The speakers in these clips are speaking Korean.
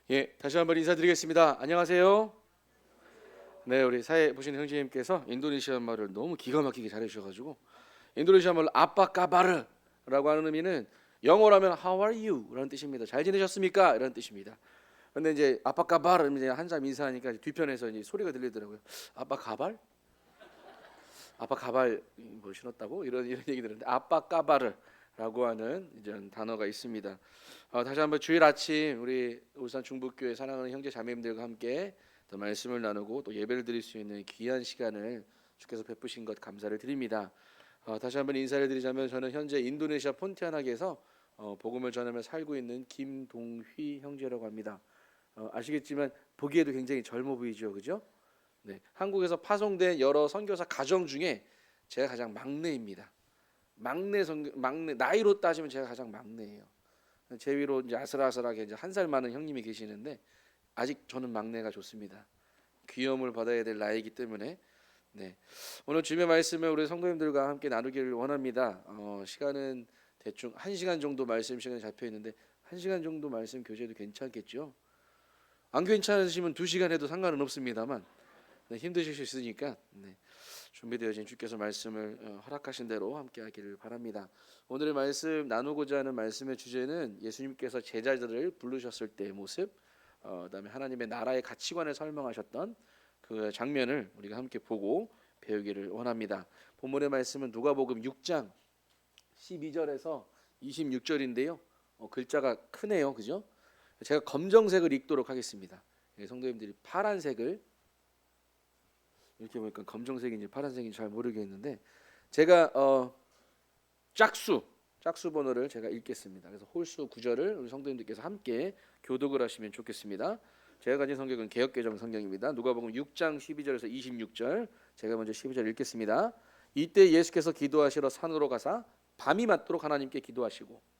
예, 다시 한번 인사드리겠습니다. 안녕하세요. 네, 우리 사회 보시는 형제님께서 인도네시아 말을 너무 기가 막히게 잘해주셔가지고 인도네시아 말로 아빠까바르라고 하는 의미는 영어로 하면 How are you? 라는 뜻입니다. 잘 지내셨습니까? 이런 뜻입니다. 근데 이제 아빠까바르 이제 한참 인사하니까 뒤편에서 이제 소리가 들리더라고요. 아빠 가발? 아빠 가발 뭐 신었다고? 이런 얘기 들었는데 아빠까바르라고 하는 이제 단어가 있습니다. 다시 한번 주일 아침 우리 울산 중북교회 사랑하는 형제 자매님들과 함께 더 말씀을 나누고 또 예배를 드릴 수 있는 귀한 시간을 주께서 베푸신 것 감사를 드립니다. 다시 한번 인사를 드리자면 저는 현재 인도네시아 폰티아나에서 복음을 전하며 살고 있는 김동휘 형제라고 합니다. 아시겠지만 보기에도 굉장히 젊어 보이죠, 그죠? 네, 한국에서 파송된 여러 선교사 가정 중에 제가 가장 막내입니다. 막내 나이로 따지면 제가 가장 막내예요. 제 위로 이제 아슬아슬하게 이제 한 살 많은 형님이 계시는데 아직 저는 막내가 좋습니다. 귀염을 받아야 될 나이이기 때문에 네, 오늘 주님의 말씀을 우리 성도님들과 함께 나누기를 원합니다. 시간은 대충 1시간 정도 말씀 시간이 잡혀 있는데 1시간 정도 말씀 교제도 괜찮겠죠? 안 괜찮으시면 2시간 해도 상관은 없습니다만 네, 힘드실 수 있으니까 네, 준비되어진 주께서 말씀을 허락하신 대로 함께하기를 바랍니다. 오늘의 말씀 나누고자 하는 말씀의 주제는 예수님께서 제자들을 부르셨을 때의 모습, 그다음에 하나님의 나라의 가치관을 설명하셨던 그 장면을 우리가 함께 보고 배우기를 원합니다. 본문의 말씀은 누가복음 6장 12절에서 26절인데요. 글자가 크네요, 그죠? 제가 검정색을 읽도록 하겠습니다. 성도님들이 파란색을 이렇게 보니까 검정색인지 파란색인지 잘 모르겠는데 제가 짝수 번호를 제가 읽겠습니다. 그래서 홀수 구절을 우리 성도님들께서 함께 교독을 하시면 좋겠습니다. 제가 가진 성경은 개역개정 성경입니다. 누가복음 6장 12절에서 26절 제가 먼저 12절 읽겠습니다. 이때 예수께서 기도하시러 산으로 가사 밤이 맞도록 하나님께 기도하시고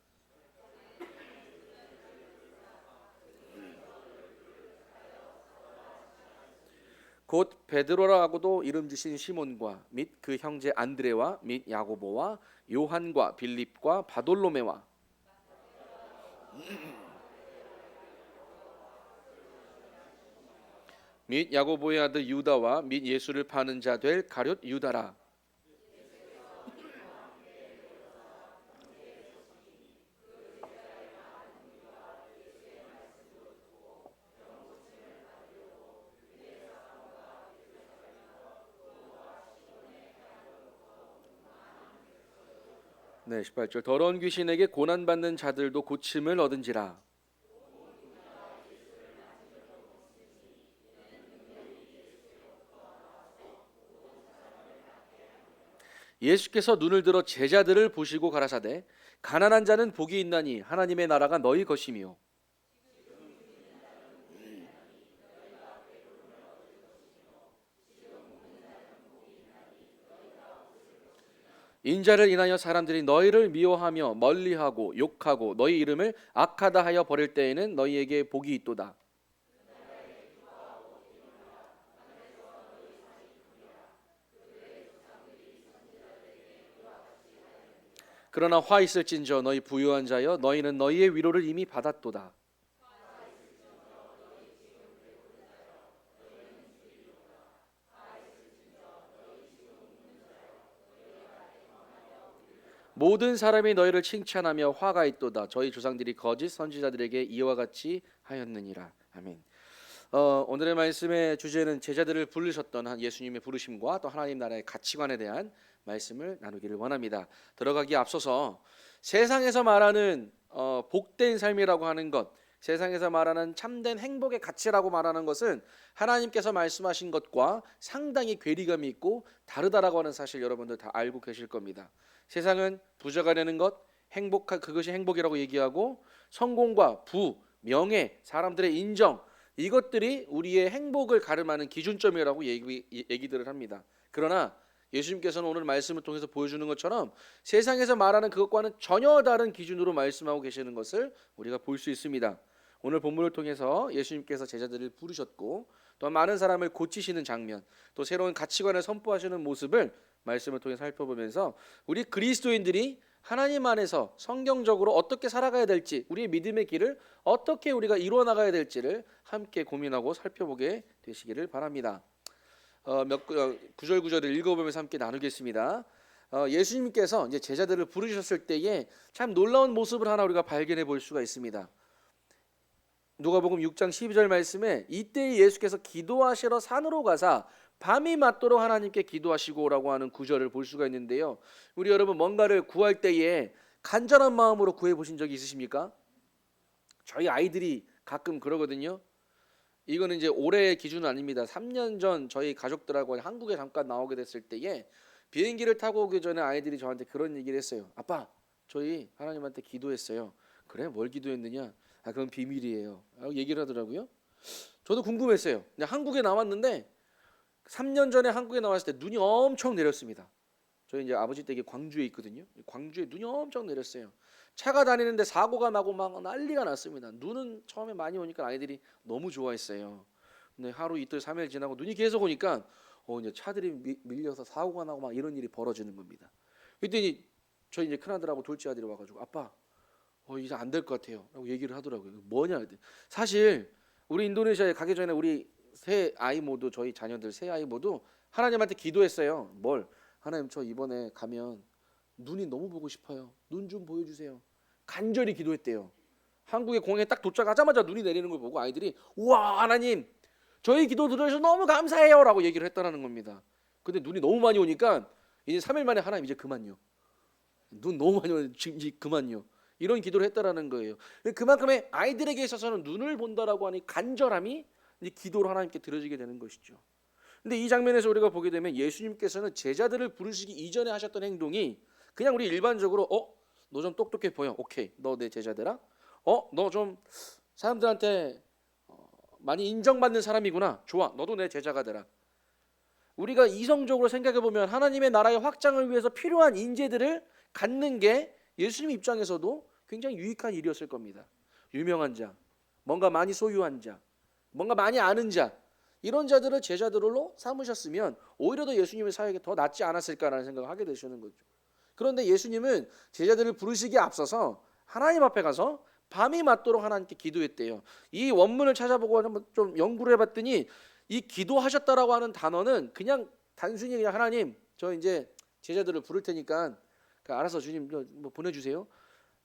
곧 베드로라고도 이름 지신 시몬과 및 그 형제 안드레와 및 야고보와 요한과 빌립과 바돌로메와 및 야고보의 아들 유다와 및 예수를 파는 자 될 가룟 유다라. 네, 18절 더러운 귀신에게 고난 받는 자들도 고침을 얻은지라. 예수께서 눈을 들어 제자들을 보시고 가라사대 가난한 자는 복이 있나니 하나님의 나라가 너희 것이며 인자를 인하여 사람들이 너희를 미워하며 멀리하고 욕하고 너희 이름을 악하다 하여 버릴 때에는 너희에게 복이 있도다. 그러나 화 있을진저 너희 부유한 자여 너희는 너희의 위로를 이미 받았도다. 모든 사람이 너희를 칭찬하며 화가 있도다. 저희 조상들이 거짓 선지자들에게 이와 같이 하였느니라. 아멘. 오늘의 말씀의 주제는 제자들을 부르셨던 한 예수님의 부르심과 또 하나님 나라의 가치관에 대한 말씀을 나누기를 원합니다. 들어가기에 앞서서 세상에서 말하는 복된 삶이라고 하는 것, 세상에서 말하는 참된 행복의 가치라고 말하는 것은 하나님께서 말씀하신 것과 상당히 괴리감이 있고 다르다라고 하는 사실 여러분들 다 알고 계실 겁니다. 세상은 부자가 되는 것, 그것이 행복이라고 얘기하고 성공과 부, 명예, 사람들의 인정 이것들이 우리의 행복을 가름하는 기준점이라고 얘기들을 합니다. 그러나 예수님께서는 오늘 말씀을 통해서 보여주는 것처럼 세상에서 말하는 그것과는 전혀 다른 기준으로 말씀하고 계시는 것을 우리가 볼 수 있습니다. 오늘 본문을 통해서 예수님께서 제자들을 부르셨고 또 많은 사람을 고치시는 장면, 또 새로운 가치관을 선포하시는 모습을 말씀을 통해 살펴보면서 우리 그리스도인들이 하나님 안에서 성경적으로 어떻게 살아가야 될지, 우리의 믿음의 길을 어떻게 우리가 이루어 나가야 될지를 함께 고민하고 살펴보게 되시기를 바랍니다. 구절 구절을 읽어보면서 함께 나누겠습니다. 예수님께서 이제 제자들을 부르셨을 때에 참 놀라운 모습을 하나 우리가 발견해 볼 수가 있습니다. 누가복음 6장 12절 말씀에 이때 예수께서 기도하시러 산으로 가사 밤이 맞도록 하나님께 기도하시고라고 하는 구절을 볼 수가 있는데요. 우리 여러분 뭔가를 구할 때에 간절한 마음으로 구해 보신 적이 있으십니까? 저희 아이들이 가끔 그러거든요. 이거는 이제 올해의 기준은 아닙니다. 3년 전 저희 가족들하고 한국에 잠깐 나오게 됐을 때에 비행기를 타고 오기 전에 아이들이 저한테 그런 얘기를 했어요. 아빠, 저희 하나님한테 기도했어요. 그래? 뭘 기도했느냐? 그건 비밀이에요. 라고 얘기를 하더라고요. 저도 궁금했어요. 한국에 나왔는데 3년 전에 한국에 나왔을 때 눈이 엄청 내렸습니다. 저희 이제 아버지 댁이 광주에 있거든요. 광주에 눈이 엄청 내렸어요. 차가 다니는데 사고가 나고 막 난리가 났습니다. 눈은 처음에 많이 오니까 아이들이 너무 좋아했어요. 근데 하루 이틀 3일 지나고 눈이 계속 오니까 이제 차들이 밀려서 사고가 나고 막 이런 일이 벌어지는 겁니다. 그랬더니 저희 이제 큰아들하고 둘째 아들이 와가지고 아빠 이제 안 될 것 같아요 라고 얘기를 하더라고요. 뭐냐 그랬더니 사실 우리 인도네시아에 가기 전에 우리 세 아이 모두 저희 자녀들 세 아이 모두 하나님한테 기도했어요. 뭘? 하나님 저 이번에 가면 눈이 너무 보고 싶어요. 눈 좀 보여주세요. 간절히 기도했대요. 한국에 공항에 딱 도착하자마자 눈이 내리는 걸 보고 아이들이 우와 하나님 저희 기도 들어주셔서 너무 감사해요 라고 얘기를 했다는 겁니다. 근데 눈이 너무 많이 오니까 이제 3일 만에 하나님 이제 그만요. 눈 너무 많이 오니까 이제 그만요. 이런 기도를 했다라는 거예요. 그만큼의 아이들에게 있어서는 눈을 본다라고 하니 간절함이 이제 기도로 하나님께 들어지게 되는 것이죠. 근데 이 장면에서 우리가 보게 되면 예수님께서는 제자들을 부르시기 이전에 하셨던 행동이 그냥 우리 일반적으로 너 좀 똑똑해 보여. 오케이. 너 내 제자들아. 너 좀 사람들한테 많이 인정받는 사람이구나. 좋아. 너도 내 제자가 되라. 우리가 이성적으로 생각해 보면 하나님의 나라의 확장을 위해서 필요한 인재들을 갖는 게 예수님 입장에서도 굉장히 유익한 일이었을 겁니다. 유명한 자, 뭔가 많이 소유한 자, 뭔가 많이 아는 자, 이런 자들을 제자들로 삼으셨으면 오히려 더 예수님의 사역이 더 낫지 않았을까라는 생각을 하게 되시는 거죠. 그런데 예수님은 제자들을 부르시기에 앞서서 하나님 앞에 가서 밤이 맞도록 하나님께 기도했대요. 이 원문을 찾아보고 한번 좀 연구를 해봤더니 이 기도하셨다라고 하는 단어는 그냥 단순히 그냥 하나님 저 이제 제자들을 부를 테니까 알아서 주님 뭐 보내주세요.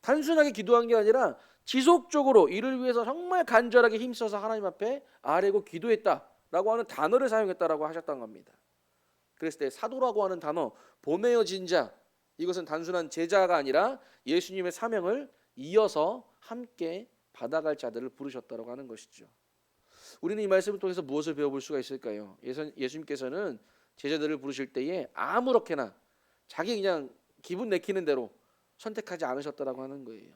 단순하게 기도한 게 아니라 지속적으로 이를 위해서 정말 간절하게 힘써서 하나님 앞에 아뢰고 기도했다라고 하는 단어를 사용했다라고 하셨던 겁니다. 그랬을 때 사도라고 하는 단어 보내어진 자 이것은 단순한 제자가 아니라 예수님의 사명을 이어서 함께 받아갈 자들을 부르셨다라고 하는 것이죠. 우리는 이 말씀을 통해서 무엇을 배워볼 수가 있을까요? 예수님께서는 제자들을 부르실 때에 아무렇게나 자기 그냥 기분 내키는 대로 선택하지 않으셨다라고 하는 거예요.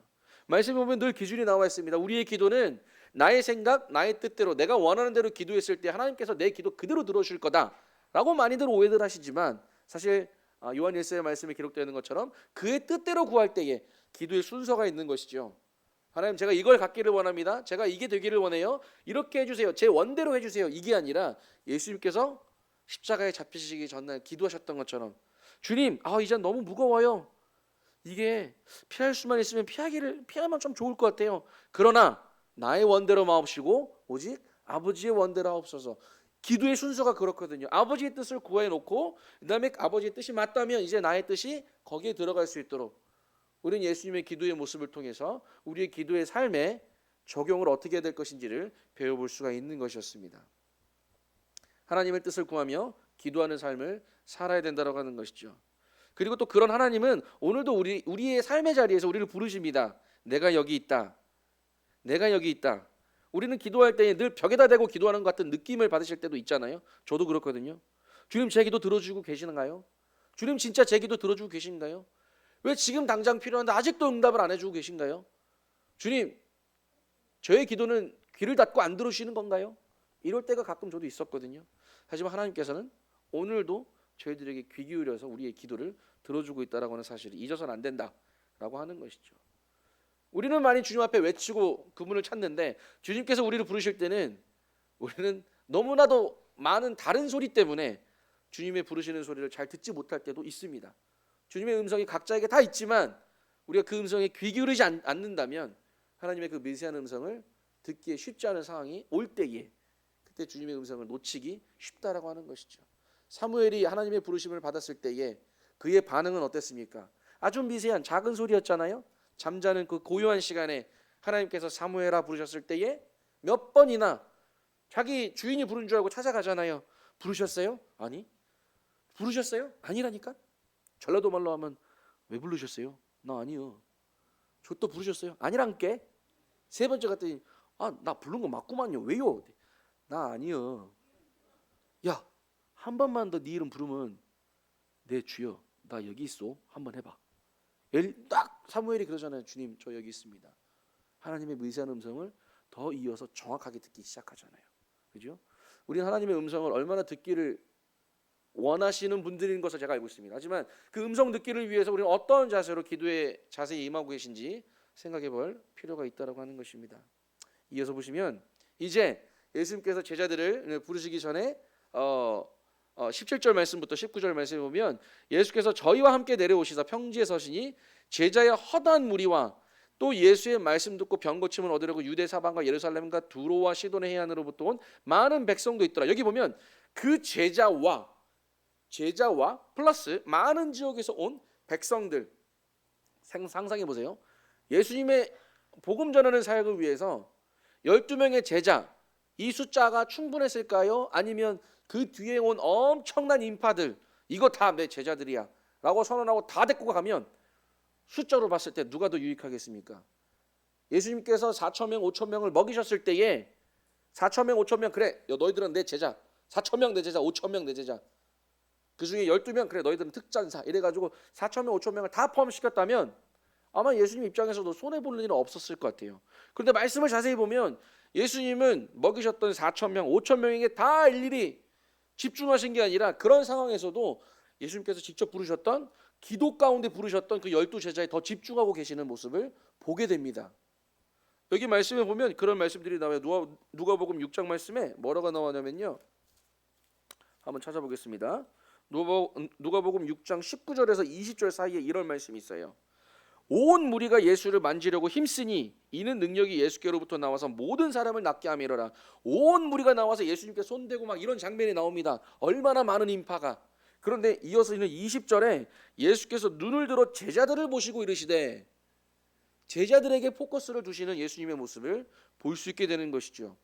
말씀에 보면 늘 기준이 나와 있습니다. 우리의 기도는 나의 생각, 나의 뜻대로 내가 원하는 대로 기도했을 때 하나님께서 내 기도 그대로 들어주실 거다라고 많이들 오해들 하시지만 사실 요한 1서의 말씀에 기록되어 것처럼 그의 뜻대로 구할 때에 기도의 순서가 있는 것이죠. 하나님 제가 이걸 갖기를 원합니다. 제가 이게 되기를 원해요. 이렇게 해주세요. 제 원대로 해주세요. 이게 아니라 예수님께서 십자가에 잡히시기 전날 기도하셨던 것처럼 주님 이제 너무 무거워요. 이게 피할 수만 있으면 피하면 좀 좋을 것 같아요. 그러나 나의 원대로 마옵시고 오직 아버지의 원대로 하옵소서. 기도의 순서가 그렇거든요. 아버지의 뜻을 구해 놓고 그다음에 아버지의 뜻이 맞다면 이제 나의 뜻이 거기에 들어갈 수 있도록 우리는 예수님의 기도의 모습을 통해서 우리의 기도의 삶에 적용을 어떻게 해야 될 것인지를 배워볼 수가 있는 것이었습니다. 하나님의 뜻을 구하며 기도하는 삶을 살아야 된다고 하는 것이죠. 그리고 또 그런 하나님은 오늘도 우리의 삶의 자리에서 우리를 부르십니다. 내가 여기 있다. 내가 여기 있다. 우리는 기도할 때 늘 벽에다 대고 기도하는 것 같은 느낌을 받으실 때도 있잖아요. 저도 그렇거든요. 주님 제 기도 들어주고 계시는가요? 주님 진짜 제 기도 들어주고 계신가요? 왜 지금 당장 필요한데 아직도 응답을 안 해주고 계신가요? 주님 저의 기도는 귀를 닫고 안 들으시는 건가요? 이럴 때가 가끔 저도 있었거든요. 하지만 하나님께서는 오늘도 저희들에게 귀 기울여서 우리의 기도를 들어주고 있다라고 하는 사실을 잊어서는 안 된다라고 하는 것이죠. 우리는 많이 주님 앞에 외치고 그분을 찾는데 주님께서 우리를 부르실 때는 우리는 너무나도 많은 다른 소리 때문에 주님의 부르시는 소리를 잘 듣지 못할 때도 있습니다. 주님의 음성이 각자에게 다 있지만 우리가 그 음성에 귀 기울이지 않는다면 하나님의 그 미세한 음성을 듣기에 쉽지 않은 상황이 올 때에 그때 주님의 음성을 놓치기 쉽다라고 하는 것이죠. 사무엘이 하나님의 부르심을 받았을 때에 그의 반응은 어땠습니까? 아주 미세한 작은 소리였잖아요. 잠자는 그 고요한 시간에 하나님께서 사무엘아 부르셨을 때에 몇 번이나 자기 주인이 부른 줄 알고 찾아가잖아요. 부르셨어요? 아니. 부르셨어요? 아니라니까. 전라도 말로 하면 왜 부르셨어요? 나 아니요. 저 또 부르셨어요? 아니란께. 세 번째 갔더니 나 부른 거 맞구만요. 왜요? 나 아니요. 야, 한 번만 더 네 이름 부르면 내 주여 나 여기 있어. 한번 해봐. 딱 사무엘이 그러잖아요. 주님 저 여기 있습니다. 하나님의 미세한 음성을 더 이어서 정확하게 듣기 시작하잖아요. 그죠? 우리는 하나님의 음성을 얼마나 듣기를 원하시는 분들인 것을 제가 알고 있습니다. 하지만 그 음성 듣기를 위해서 우리는 어떤 자세로 기도에 자세히 임하고 계신지 생각해 볼 필요가 있다고 하는 것입니다. 이어서 보시면 이제 예수님께서 제자들을 부르시기 전에 17절 말씀부터 19절 말씀에 보면 예수께서 저희와 함께 내려오시사 평지에 서시니 제자의 허다한 무리와 또 예수의 말씀 듣고 병 고침을 얻으려고 유대 사방과 예루살렘과 두로와 시돈의 해안으로부터 온 많은 백성도 있더라. 여기 보면 그 제자와 플러스 많은 지역에서 온 백성들 상상해 보세요. 예수님의 복음 전하는 사역을 위해서 12명의 제자 이 숫자가 충분했을까요? 아니면 그 뒤에 온 엄청난 인파들 이거 다 내 제자들이야 라고 선언하고 다 데리고 가면 숫자로 봤을 때 누가 더 유익하겠습니까? 예수님께서 4,000명 5,000명을 먹이셨을 때에 4,000명 5,000명 그래 너희들은 내 제자 4,000명 내 제자 5,000명 내 제자 그 중에 12명 그래 너희들은 특전사 이래가지고 4,000명 5,000명을 다 포함시켰다면 아마 예수님 입장에서도 손해보는 일은 없었을 것 같아요. 그런데 말씀을 자세히 보면 예수님은 먹이셨던 4,000명 5,000명에게 다 일일이 집중하신 게 아니라 그런 상황에서도 예수님께서 직접 부르셨던 기도 가운데 부르셨던 그 12제자에 더 집중하고 계시는 모습을 보게 됩니다. 여기 말씀에 보면 그런 말씀들이 나와요. 누가복음 6장 말씀에 뭐라고 나오냐면요. 한번 찾아보겠습니다. 누가복음 6장 19절에서 20절 사이에 이런 말씀이 있어요. 온 무리가 예수를 만지려고 힘쓰니 이는 능력이 예수께로부터 나와서 모든 사람을 낫게 함이로라. 온 무리가 나와서 예수님께 손대고 막 이런 장면이 나옵니다. 얼마나 많은 인파가. 그런데 이어서 있는 20절에 예수께서 눈을 들어 제자들을 보시고 이르시되 제자들에게 포커스를 두시는 예수님의 모습을 볼 수 있게 되는 것이죠.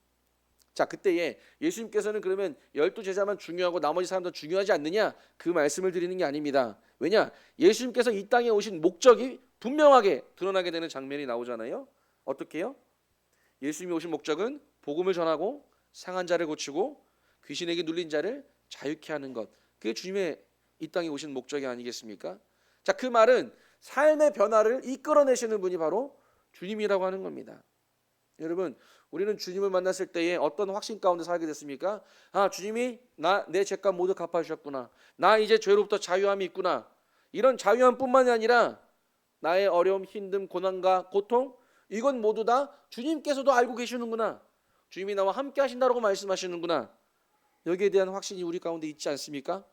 자, 그때에 예수님께서는 그러면 12제자만 중요하고 나머지 사람도 중요하지 않느냐? 그 말씀을 드리는 게 아닙니다. 왜냐? 예수님께서 이 땅에 오신 목적이 분명하게 드러나게 되는 장면이 나오잖아요. 어떻게요? 예수님이 오신 목적은 복음을 전하고 상한 자를 고치고 귀신에게 눌린 자를 자유케 하는 것. 그게 주님의 이 땅에 오신 목적이 아니겠습니까? 자, 그 말은 삶의 변화를 이끌어내시는 분이 바로 주님이라고 하는 겁니다. 여러분, 우리는 주님을 만났을 때에 어떤 확신 가운데 살게 됐습니까? 주님이 내 죄값 모두 갚아주셨구나. 나 이제 죄로부터 자유함이 있구나. 이런 자유함뿐만이 아니라 나의 어려움, 힘듦, 고난과 고통 이건 모두 다 주님께서도 알고 계시는구나. 주님이 나와 함께 하신다고 말씀하시는구나. 여기에 대한 확신이 우리 가운데 있지 않습니까?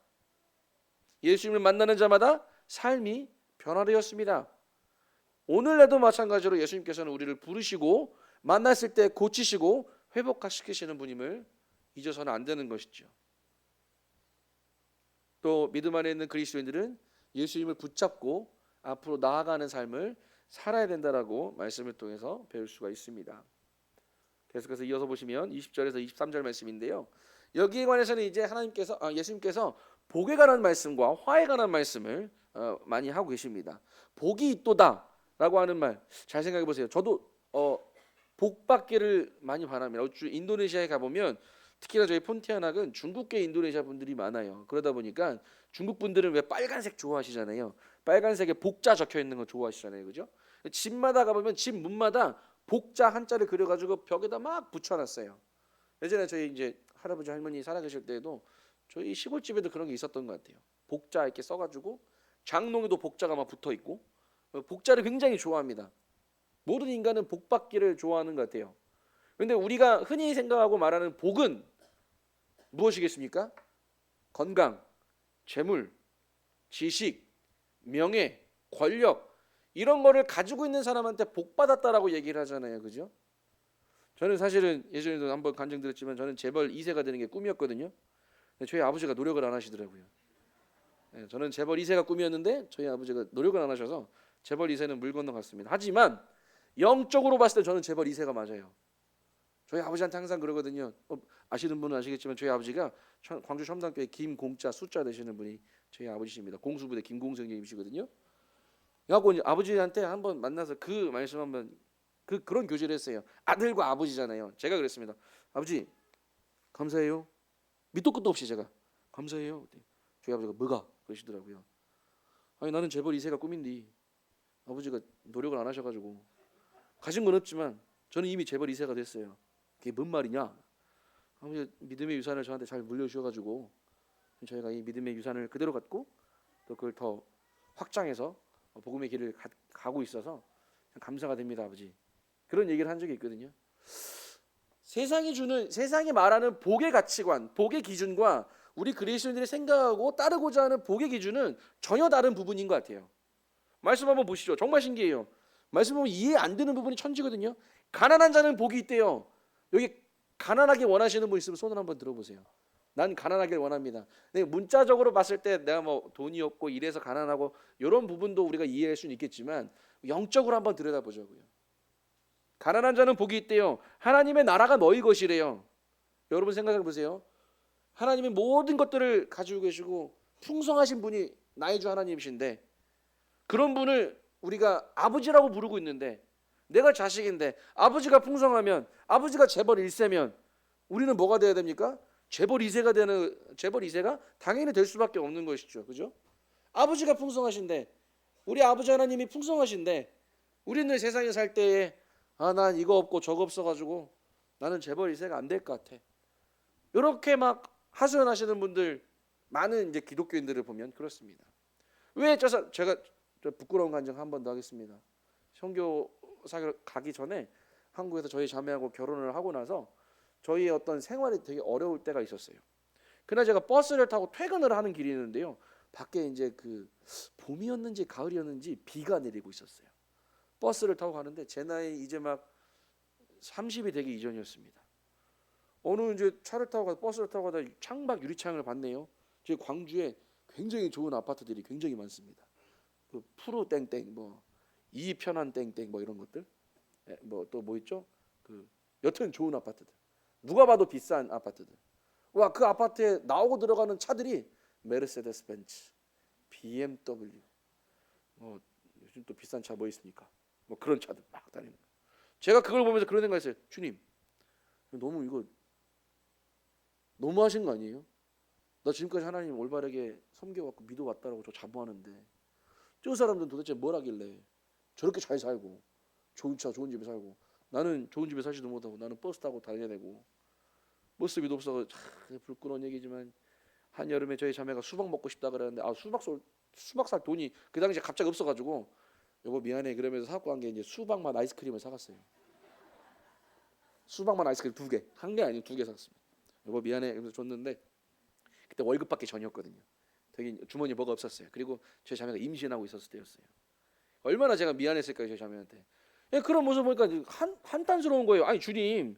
예수님을 만나는 자마다 삶이 변화되었습니다. 오늘날도 마찬가지로 예수님께서는 우리를 부르시고 만났을 때 고치시고 회복시키시는 분임을 잊어서는 안 되는 것이죠. 또 믿음 안에 있는 그리스도인들은 예수님을 붙잡고 앞으로 나아가는 삶을 살아야 된다라고 말씀을 통해서 배울 수가 있습니다. 계속해서 이어서 보시면 20절에서 23절 말씀인데요. 여기에 관해서는 이제 예수님께서 복에 관한 말씀과 화에 관한 말씀을 많이 하고 계십니다. 복이 있도다라고 하는 말 잘 생각해 보세요. 저도 복 받기를 많이 바랍니다. 인도네시아에 가보면 특히나 저희 폰티아낙은 중국계 인도네시아 분들이 많아요. 그러다 보니까 중국 분들은 왜 빨간색 좋아하시잖아요. 빨간색에 복자 적혀 있는 거 좋아하시잖아요, 그죠? 집마다 가보면 집 문마다 복자 한자를 그려가지고 벽에다 막 붙여놨어요. 예전에 저희 이제 할아버지 할머니 살아계실 때에도 저희 시골집에도 그런 게 있었던 것 같아요. 복자 이렇게 써가지고 장롱에도 복자가 막 붙어 있고 복자를 굉장히 좋아합니다. 모든 인간은 복 받기를 좋아하는 것 같아요. 그런데 우리가 흔히 생각하고 말하는 복은 무엇이겠습니까? 건강, 재물, 지식, 명예, 권력 이런 거를 가지고 있는 사람한테 복 받았다라고 얘기를 하잖아요. 그죠? 저는 사실은 예전에도 한번 간증드렸지만 저는 재벌 2세가 되는 게 꿈이었거든요. 근데 저희 아버지가 노력을 안 하시더라고요. 예, 저는 재벌 2세가 꿈이었는데 저희 아버지가 노력을 안 하셔서 재벌 2세는 물 건너갔습니다. 하지만 영적으로 봤을 때 저는 재벌 2세가 맞아요. 저희 아버지한테 항상 그러거든요. 아시는 분은 아시겠지만 저희 아버지가 광주 첨단교회 김공자 숫자 되시는 분이 저희 아버지십니다. 공수부대 김공성님이시거든요. 그래갖고 이제 아버지한테 한번 만나서 그 말씀 한번 그런 교제를 했어요. 아들과 아버지잖아요. 제가 그랬습니다. 아버지 감사해요. 밑도 끝도 없이 제가 감사해요. 저희 아버지가 뭐가 그러시더라고요. 아니 나는 재벌 2세가 꿈인데 아버지가 노력을 안 하셔가지고 가진 건 없지만 저는 이미 재벌 2세가 됐어요. 그게 뭔 말이냐? 아버지 믿음의 유산을 저한테 잘 물려주셔가지고 저희가 이 믿음의 유산을 그대로 갖고 또 그걸 더 확장해서 복음의 길을 가고 있어서 감사가 됩니다, 아버지. 그런 얘기를 한 적이 있거든요. 세상이 말하는 복의 가치관, 복의 기준과 우리 그리스도인들이 생각하고 따르고자 하는 복의 기준은 전혀 다른 부분인 것 같아요. 말씀 한번 보시죠. 정말 신기해요. 말씀 보면 이해 안 되는 부분이 천지거든요. 가난한 자는 복이 있대요. 여기 가난하게 원하시는 분 있으면 손을 한번 들어보세요. 난 가난하길 원합니다. 문자적으로 봤을 때 내가 뭐 돈이 없고 이래서 가난하고 이런 부분도 우리가 이해할 수는 있겠지만 영적으로 한번 들여다보자고요. 가난한 자는 복이 있대요. 하나님의 나라가 너희 것이래요. 여러분 생각해 보세요. 하나님이 모든 것들을 가지고 계시고 풍성하신 분이 나의 주 하나님이신데 그런 분을 우리가 아버지라고 부르고 있는데 내가 자식인데 아버지가 풍성하면 아버지가 재벌 1세면 우리는 뭐가 돼야 됩니까? 재벌 2세가 당연히 될 수밖에 없는 것이죠. 그죠? 아버지가 풍성하신데 우리 아버지 하나님이 풍성하신데 우리는 세상에 살 때에 난 이거 없고 저거 없어가지고 나는 재벌 2세가 안 될 것 같아. 이렇게 막 하소연하시는 분들 많은 이제 기독교인들을 보면 그렇습니다. 왜 제가 부끄러운 간증 한 번 더 하겠습니다. 선교사 가기 전에 한국에서 저희 자매하고 결혼을 하고 나서 저희의 어떤 생활이 되게 어려울 때가 있었어요. 그날 제가 버스를 타고 퇴근을 하는 길이 있는데요. 밖에 이제 그 봄이었는지 가을이었는지 비가 내리고 있었어요. 버스를 타고 가는데 제 나이 이제 막 30이 되기 이전이었습니다. 어느 이제 버스를 타고 가다 창밖 유리창을 봤네요. 저희 광주에 굉장히 좋은 아파트들이 굉장히 많습니다. 그 푸르 땡땡 뭐 이편한 땡땡 뭐 이런 것들 뭐 또 뭐 있죠? 그 여튼 좋은 아파트들. 누가 봐도 비싼 아파트들. 와, 그 아파트에 나오고 들어가는 차들이 메르세데스 벤츠, BMW, 뭐 요즘 또 비싼 차 뭐 있습니까? 뭐 그런 차들 막 다니는 거. 제가 그걸 보면서 그런 생각했어요. 주님, 너무 이거 너무하신 거 아니에요? 나 지금까지 하나님 올바르게 섬겨왔고 믿어왔다라고 저 자부하는데 저 사람들은 도대체 뭘 하길래 저렇게 잘 살고 좋은 차 좋은 집에 살고 나는 좋은 집에 살지도 못하고 나는 버스 타고 다녀야 되고 모습이 없어서 불끄러운 얘기지만 한여름에 저희 자매가 수박 먹고 싶다 그러는데 수박 살 돈이 그 당시에 갑자기 없어가지고 여보 미안해 그러면서 사갖고 간 게 이제 수박맛 아이스크림을 사갔어요. 수박맛 아이스크림 2개, 한 개 아니고 2개 샀습니다. 여보 미안해 그러면서 줬는데 그때 월급 받기 전이었거든요. 되게 주머니에 뭐가 없었어요. 그리고 저희 자매가 임신하고 있었을 때였어요. 얼마나 제가 미안했을까요 저희 자매한테. 그런 모습 보니까 한탄스러운 거예요. 아니 주님,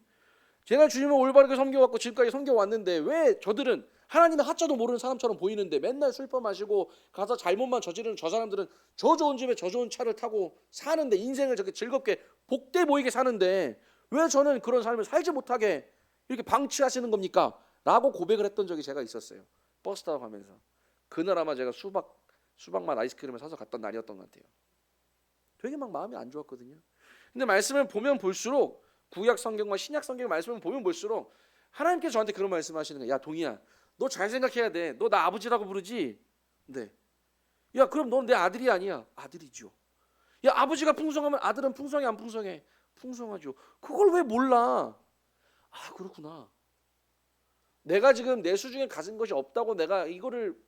제가 주님을 올바르게 섬겨왔고 지금까지 섬겨왔는데 왜 저들은 하나님의 하자도 모르는 사람처럼 보이는데 맨날 술 마시고 가서 잘못만 저지르는 저 사람들은 저 좋은 집에 저 좋은 차를 타고 사는데 인생을 저렇게 즐겁게 복돼 보이게 사는데 왜 저는 그런 삶을 살지 못하게 이렇게 방치하시는 겁니까? 라고 고백을 했던 적이 제가 있었어요. 버스 타고 가면서. 그날 아마 제가 수박맛 아이스크림을 사서 갔던 날이었던 것 같아요. 되게 막 마음이 안 좋았거든요. 근데 말씀을 보면 볼수록 구약 성경과 신약 성경 말씀을 보면 볼수록 하나님께서 저한테 그런 말씀하시는 거예요. 야 동희야, 너 잘 생각해야 돼. 너 나 아버지라고 부르지? 네. 야 그럼 넌 내 아들이 아니야? 아들이죠. 야 아버지가 풍성하면 아들은 풍성해 안 풍성해? 풍성하죠. 그걸 왜 몰라? 아 그렇구나. 내가 지금 내 수중에 가진 것이 없다고 내가 이거를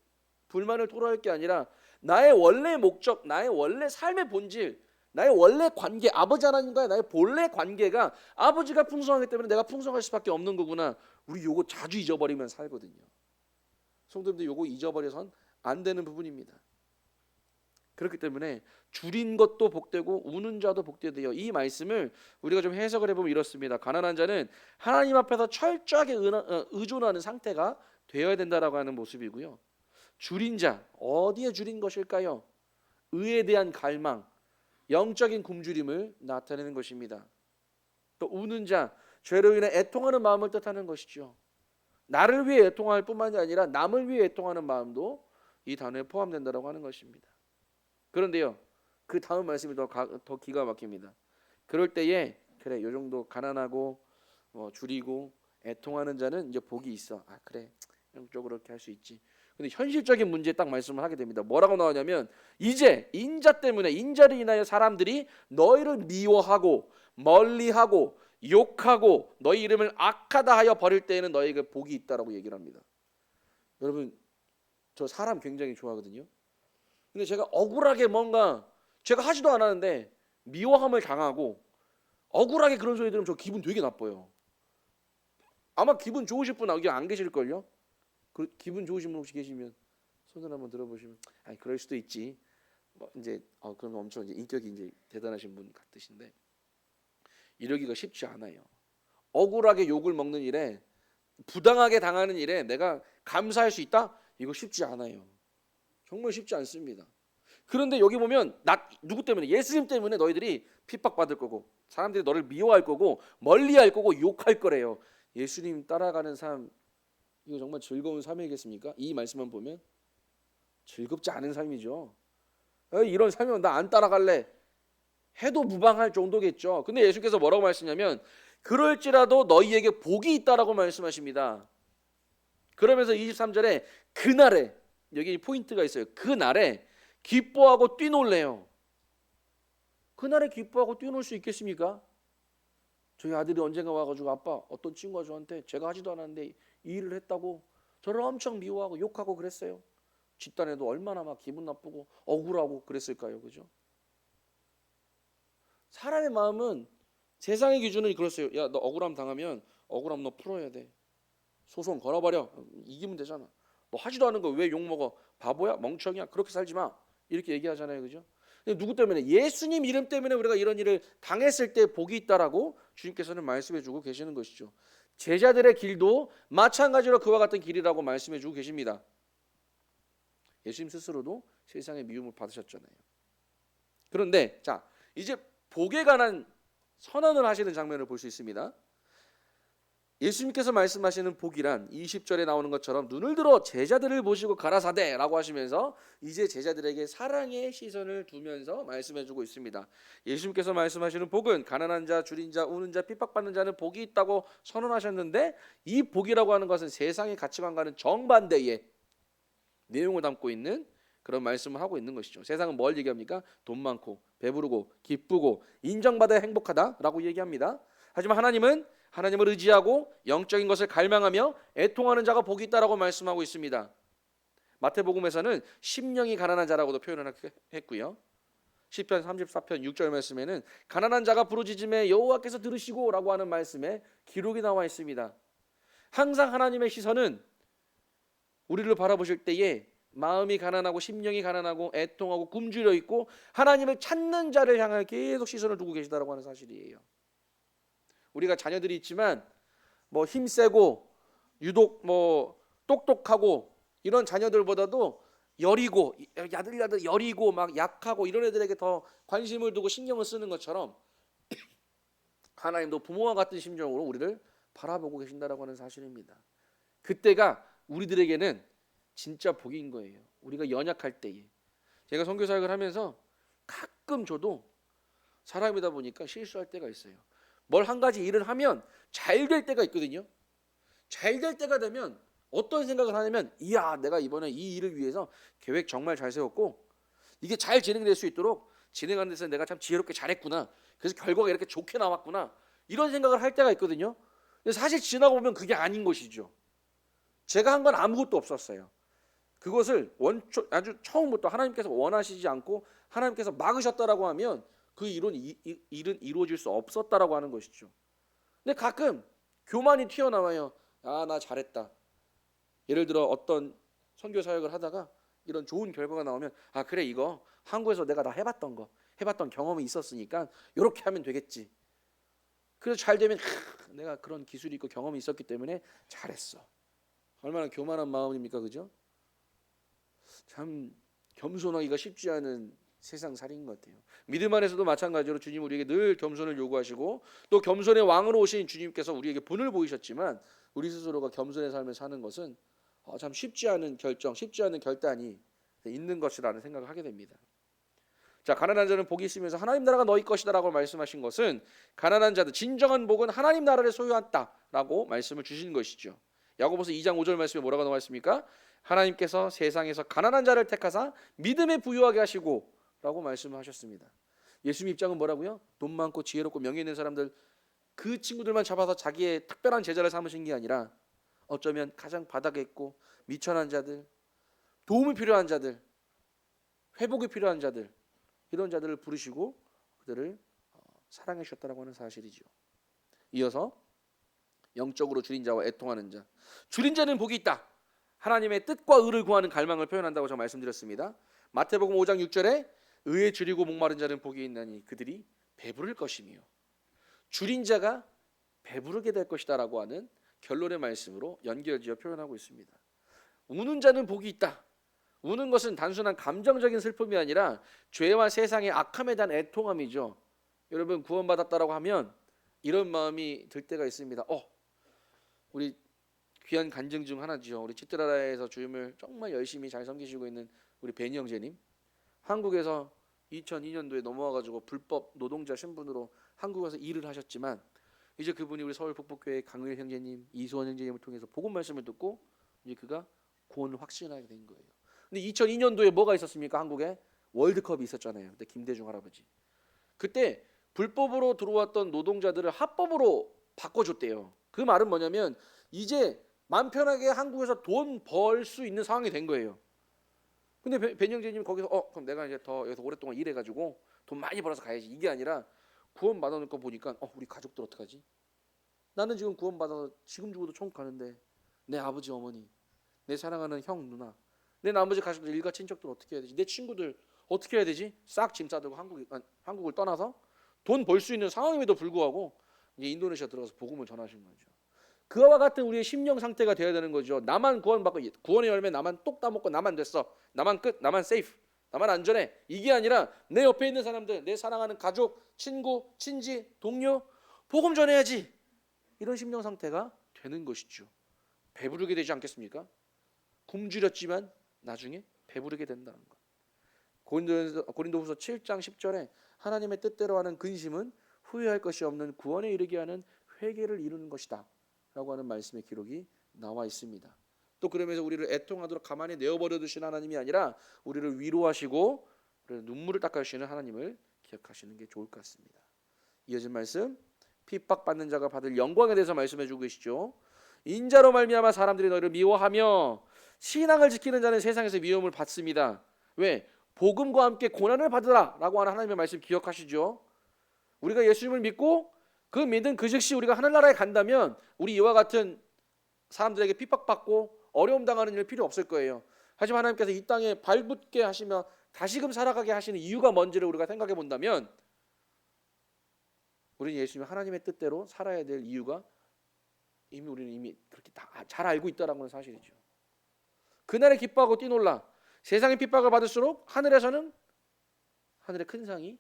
불만을 토로할 게 아니라 나의 원래 목적, 나의 원래 삶의 본질, 나의 원래 관계, 아버지 하나님과의 나의 본래 관계가 아버지가 풍성하기 때문에 내가 풍성할 수밖에 없는 거구나. 우리 요거 자주 잊어버리면 살거든요. 성도님들 요거 잊어버려선 안 되는 부분입니다. 그렇기 때문에 줄인 것도 복되고 우는 자도 복되대요. 이 말씀을 우리가 좀 해석을 해보면 이렇습니다. 가난한 자는 하나님 앞에서 철저하게 의존하는 상태가 되어야 된다라고 하는 모습이고요. 줄인 자, 어디에 줄인 것일까요? 의에 대한 갈망, 영적인 굶주림을 나타내는 것입니다. 또 우는 자, 죄로 인해 애통하는 마음을 뜻하는 것이죠. 나를 위해 애통할 뿐만이 아니라 남을 위해 애통하는 마음도 이 단어에 포함된다고 하는 것입니다. 그런데요, 그 다음 말씀이 더 기가 막힙니다. 그럴 때에 그래, 요 정도 가난하고 줄이고 애통하는 자는 이제 복이 있어. 아 그래, 영적으로 그렇게 할 수 있지. 근데 현실적인 문제에 딱 말씀을 하게 됩니다. 뭐라고 나오냐면 이제 인자를 인하여 사람들이 너희를 미워하고 멀리하고 욕하고 너희 이름을 악하다 하여 버릴 때에는 너희에게 복이 있다라고 얘기를 합니다. 여러분, 저 사람 굉장히 좋아하거든요. 근데 제가 억울하게 뭔가 제가 하지도 않았는데 미워함을 당하고 억울하게 그런 소리 들으면 저 기분 되게 나빠요. 아마 기분 좋으실 분 여기 안 계실걸요? 기분 좋으신 분 혹시 계시면 손을 한번 들어보시면 아니 그럴 수도 있지. 이제 그러면 엄청 이제 인격이 이제 대단하신 분 같으신데 이러기가 쉽지 않아요. 억울하게 욕을 먹는 일에 부당하게 당하는 일에 내가 감사할 수 있다? 이거 쉽지 않아요. 정말 쉽지 않습니다. 그런데 여기 보면 누구 때문에? 예수님 때문에 너희들이 핍박받을 거고 사람들이 너를 미워할 거고 멀리할 거고 욕할 거래요. 예수님 따라가는 삶 이거 정말 즐거운 삶이겠습니까? 이 말씀만 보면 즐겁지 않은 삶이죠. 이런 삶이면 나 안 따라갈래 해도 무방할 정도겠죠. 근데 예수께서 뭐라고 말씀하냐면 그럴지라도 너희에게 복이 있다라고 말씀하십니다. 그러면서 23절에 그날에 여기 포인트가 있어요. 그날에 기뻐하고 뛰놀래요. 그날에 기뻐하고 뛰놀 수 있겠습니까? 저희 아들이 언젠가 와가지고 아빠 어떤 친구가 저한테 제가 하지도 않았는데 이 일을 했다고 저를 엄청 미워하고 욕하고 그랬어요. 집단에도 얼마나 막 기분 나쁘고 억울하고 그랬을까요, 그죠? 사람의 마음은 세상의 기준은 그렇어요. 야, 너 억울함 당하면 억울함 너 풀어야 돼. 소송 걸어버려. 이기면 되잖아. 너 하지도 않은 거 왜 욕먹어? 바보야? 멍청이야? 그렇게 살지 마. 이렇게 얘기하잖아요, 그죠? 근데 누구 때문에? 예수님 이름 때문에 우리가 이런 일을 당했을 때 복이 있다라고 주님께서는 말씀해주고 계시는 것이죠. 제자들의 길도 마찬가지로 그와 같은 길이라고 말씀해주고 계십니다. 예수님 스스로도 세상의 미움을 받으셨잖아요. 그런데 자 이제 복에 관한 선언을 하시는 장면을 볼 수 있습니다. 예수님께서 말씀하시는 복이란 20절에 나오는 것처럼 눈을 들어 제자들을 보시고 가라사대라고 하시면서 이제 제자들에게 사랑의 시선을 두면서 말씀해주고 있습니다. 예수님께서 말씀하시는 복은 가난한 자, 줄인 자, 우는 자, 핍박받는 자는 복이 있다고 선언하셨는데 이 복이라고 하는 것은 세상의 가치관과는 정반대의 내용을 담고 있는 그런 말씀을 하고 있는 것이죠. 세상은 뭘 얘기합니까? 돈 많고 배부르고 기쁘고 인정받아야 행복하다라고 얘기합니다. 하지만 하나님은 하나님을 의지하고 영적인 것을 갈망하며 애통하는 자가 복이 있다라고 말씀하고 있습니다. 마태복음에서는 심령이 가난한 자라고도 표현을 했고요. 시편 34편 6절 말씀에는 가난한 자가 부르짖음에 여호와께서 들으시고라고 하는 말씀에 기록이 나와 있습니다. 항상 하나님의 시선은 우리를 바라보실 때에 마음이 가난하고 심령이 가난하고 애통하고 굶주려 있고 하나님을 찾는 자를 향해 계속 시선을 두고 계시다라고 하는 사실이에요. 우리가 자녀들이 있지만 뭐 힘세고 유독 뭐 똑똑하고 이런 자녀들보다도 여리고 야들야들 여리고 막 약하고 이런 애들에게 더 관심을 두고 신경을 쓰는 것처럼 하나님도 부모와 같은 심정으로 우리를 바라보고 계신다라고 하는 사실입니다. 그때가 우리들에게는 진짜 복인 거예요. 우리가 연약할 때에. 제가 선교 사역을 하면서 가끔 저도 사람이다 보니까 실수할 때가 있어요. 뭘 한 가지 일을 하면 잘 될 때가 있거든요. 잘 될 때가 되면 어떤 생각을 하냐면 이야 내가 이번에 이 일을 위해서 계획 정말 잘 세웠고 이게 잘 진행될 수 있도록 진행하는 데서 내가 참 지혜롭게 잘했구나. 그래서 결과가 이렇게 좋게 나왔구나. 이런 생각을 할 때가 있거든요. 근데 사실 지나고 보면 그게 아닌 것이죠. 제가 한 건 아무것도 없었어요. 그것을 아주 처음부터 하나님께서 원하시지 않고 하나님께서 막으셨다라고 하면 그 일은 이루어질 수 없었다라고 하는 것이죠. 근데 가끔 교만이 튀어나와요. 아, 나 잘했다. 예를 들어 어떤 선교 사역을 하다가 이런 좋은 결과가 나오면 아 그래 이거 한국에서 내가 다 해봤던 경험이 있었으니까 이렇게 하면 되겠지. 그래서 잘 되면 내가 그런 기술이 있고 경험이 있었기 때문에 잘했어. 얼마나 교만한 마음입니까, 그죠? 참 겸손하기가 쉽지 않은 세상 살인 것 같아요. 믿음 안에서도 마찬가지로 주님 우리에게 늘 겸손을 요구하시고 또 겸손의 왕으로 오신 주님께서 우리에게 본을 보이셨지만 우리 스스로가 겸손의 삶을 사는 것은 참 쉽지 않은 결정, 쉽지 않은 결단이 있는 것이라는 생각을 하게 됩니다. 자, 가난한 자는 복이 있으면서 하나님 나라가 너희 것이다라고 말씀하신 것은 가난한 자들 진정한 복은 하나님 나라를 소유한다라고 말씀을 주시는 것이죠. 야고보서 2장 5절 말씀에 뭐라고 나와 있습니까? 하나님께서 세상에서 가난한 자를 택하사 믿음에 부유하게 하시고라고 말씀하셨습니다. 예수님 입장은 뭐라고요? 돈 많고 지혜롭고 명예 있는 사람들 그 친구들만 잡아서 자기의 특별한 제자를 삼으신 게 아니라 어쩌면 가장 바닥에 있고 미천한 자들, 도움이 필요한 자들, 회복이 필요한 자들 이런 자들을 부르시고 그들을 사랑해 주셨다라고 하는 사실이죠. 이어서 영적으로 줄인 자와 애통하는 자. 줄인 자는 복이 있다. 하나님의 뜻과 의를 구하는 갈망을 표현한다고 제가 말씀드렸습니다. 마태복음 5장 6절에 의에 줄이고 목마른 자는 복이 있나니 그들이 배부를 것이며 줄인 자가 배부르게 될 것이다라고 하는 결론의 말씀으로 연결지어 표현하고 있습니다. 우는 자는 복이 있다. 우는 것은 단순한 감정적인 슬픔이 아니라 죄와 세상의 악함에 대한 애통함이죠. 여러분 구원받았다라고 하면 이런 마음이 들 때가 있습니다. 우리 귀한 간증 중 하나죠. 우리 치트라라에서 주님을 정말 열심히 잘 섬기시고 있는 우리 베니 형제님. 한국에서 2002년도에 넘어와가지고 불법 노동자 신분으로 한국에서 일을 하셨지만 이제 그분이 우리 서울 북북교회 강일 형제님, 이수원 형제님을 통해서 복음 말씀을 듣고 이제 그가 구원을 확신하게 된 거예요. 근데 2002년도에 뭐가 있었습니까? 한국에 월드컵이 있었잖아요. 그때 김대중 할아버지. 그때 불법으로 들어왔던 노동자들을 합법으로 바꿔줬대요. 그 말은 뭐냐면 이제 맘 편하게 한국에서 돈 벌 수 있는 상황이 된 거예요. 근데 변영재님 거기서 그럼 내가 이제 더 여기서 오랫동안 일해가지고 돈 많이 벌어서 가야지 이게 아니라 구원 받아놓은 거 보니까 우리 가족들 어떡하지? 나는 지금 구원 받아서 지금 죽어도 천국 가는데 내 아버지 어머니, 내 사랑하는 형 누나, 내 나머지 가족들 일가 친척들 어떻게 해야 되지? 내 친구들 어떻게 해야 되지? 싹 짐 싸들고 한국을 떠나서 돈 벌 수 있는 상황임에도 불구하고 이제 인도네시아 들어가서 복음을 전하신 거죠. 그와 같은 우리의 심령 상태가 되어야 되는 거죠. 나만 구원받고 구원의 열매 나만 똑 따먹고 나만 됐어. 나만 끝. 나만 세이프. 나만 안전해. 이게 아니라 내 옆에 있는 사람들, 내 사랑하는 가족, 친구, 친지, 동료 복음 전해야지. 이런 심령 상태가 되는 것이죠. 배부르게 되지 않겠습니까? 굶주렸지만 나중에 배부르게 된다는 것. 고린도후서 7장 10절에 하나님의 뜻대로 하는 근심은 후회할 것이 없는 구원에 이르게 하는 회개를 이루는 것이다 라고 하는 말씀의 기록이 나와 있습니다. 또 그러면서 우리를 애통하도록 가만히 내어버려 두시는 하나님이 아니라 우리를 위로하시고 우리를 눈물을 닦아주시는 하나님을 기억하시는 게 좋을 것 같습니다. 이어진 말씀 핍박받는 자가 받을 영광에 대해서 말씀해 주고 계시죠. 인자로 말미암아 사람들이 너희를 미워하며 신앙을 지키는 자는 세상에서 미움을 받습니다. 왜? 복음과 함께 고난을 받으라 라고 하는 하나님의 말씀 기억하시죠. 우리가 예수님을 믿고 그 믿은 그 즉시 우리가 하늘나라에 간다면 우리 이와 같은 사람들에게 핍박받고 어려움 당하는 일 필요 없을 거예요. 하지만 하나님께서 이 땅에 발붙게 하시며 다시금 살아가게 하시는 이유가 뭔지를 우리가 생각해 본다면 우리는 예수님 하나님의 뜻대로 살아야 될 이유가 우리는 이미 그렇게 다 잘 알고 있다는 건 사실이죠. 그날에 기뻐하고 뛰놀라. 세상의 핍박을 받을수록 하늘에서는 하늘의 큰 상이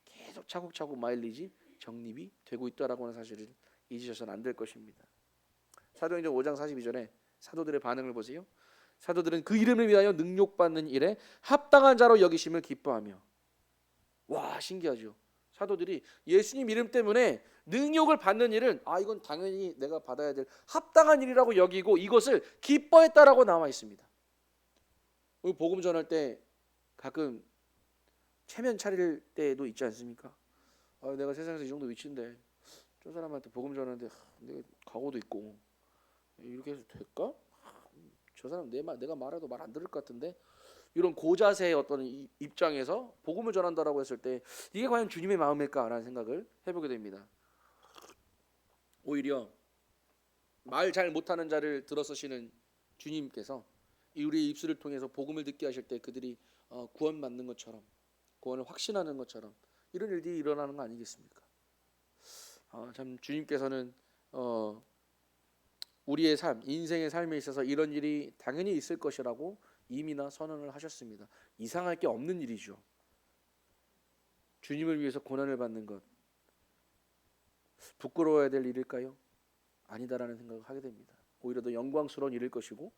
계속 차곡차곡 마일리지 적립이 되고 있다라고 하는 사실을 잊으셔서는 안 될 것입니다. 사도행전 5장 42절에 사도들의 반응을 보세요. 사도들은 그 이름을 위하여 능욕받는 일에 합당한 자로 여기심을 기뻐하며. 와, 신기하죠. 사도들이 예수님 이름 때문에 능욕을 받는 일은 이건 당연히 내가 받아야 될 합당한 일이라고 여기고 이것을 기뻐했다라고 나와 있습니다. 우리 복음 전할 때 가끔 체면 차릴 때도 있지 않습니까? 내가 세상에서 이 정도 위치인데 저 사람한테 복음 전하는데 내가 각오도 있고 이렇게 해서 될까? 저 사람 내가 말해도 말 안 들을 것 같은데 이런 고자세의 어떤 입장에서 복음을 전한다라고 했을 때 이게 과연 주님의 마음일까라는 생각을 해보게 됩니다. 오히려 말 잘 못하는 자를 들어서시는 주님께서 우리의 입술을 통해서 복음을 듣게 하실 때 그들이 구원받는 것처럼, 구원을 확신하는 것처럼 이런 일들이 일어나는 거 아니겠습니까? 참 주님께서는 우리의 삶, 인생의 삶에 있어서 이런 일이 당연히 있을 것이라고 이미나 선언을 하셨습니다. 이상할 게 없는 일이죠. 주님을 위해서 고난을 받는 것 부끄러워야 될 일일까요? 아니다라는 생각을 하게 됩니다. 오히려 더 영광스러운 일일 것이고,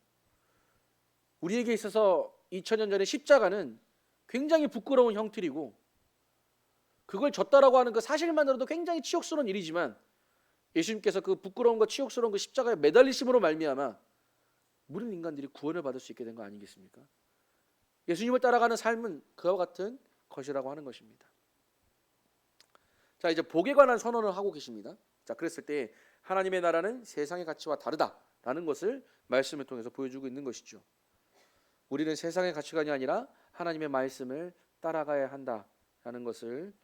우리에게 있어서 2000년 전에 십자가는 굉장히 부끄러운 형틀이고, 그걸 졌다라고 하는 그 사실만으로도 굉장히 치욕스러운 일이지만, 예수님께서 그 부끄러움과 치욕스러운 그 십자가에 매달리심으로 말미암아 모든 인간들이 구원을 받을 수 있게 된 거 아니겠습니까? 예수님을 따라가는 삶은 그와 같은 것이라고 하는 것입니다. 자, 이제 복에 관한 선언을 하고 계십니다. 자, 그랬을 때 하나님의 나라는 세상의 가치와 다르다라는 것을 말씀을 통해서 보여주고 있는 것이죠. 우리는 세상의 가치관이 아니라 하나님의 말씀을 따라가야 한다라는 것을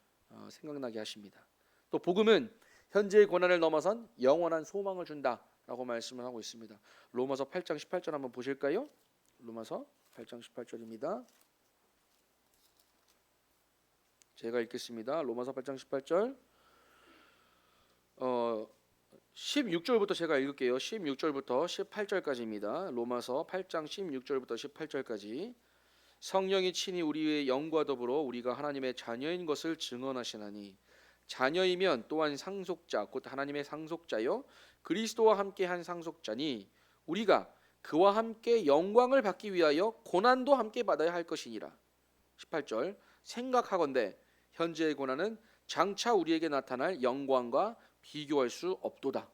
생각나게 하십니다. 또 복음은 현재의 고난을 넘어선 영원한 소망을 준다라고 말씀을 하고 있습니다. 로마서 8장 18절 한번 보실까요? 로마서 8장 18절입니다. 제가 읽겠습니다. 로마서 8장 18절 16절부터 제가 읽을게요. 16절부터 18절까지입니다. 로마서 8장 16절부터 18절까지. 성령이 친히 우리의 영과 더불어 우리가 하나님의 자녀인 것을 증언하시나니, 자녀이면 또한 상속자 곧 하나님의 상속자요 그리스도와 함께한 상속자니, 우리가 그와 함께 영광을 받기 위하여 고난도 함께 받아야 할 것이니라. 18절 생각하건대 현재의 고난은 장차 우리에게 나타날 영광과 비교할 수 없도다.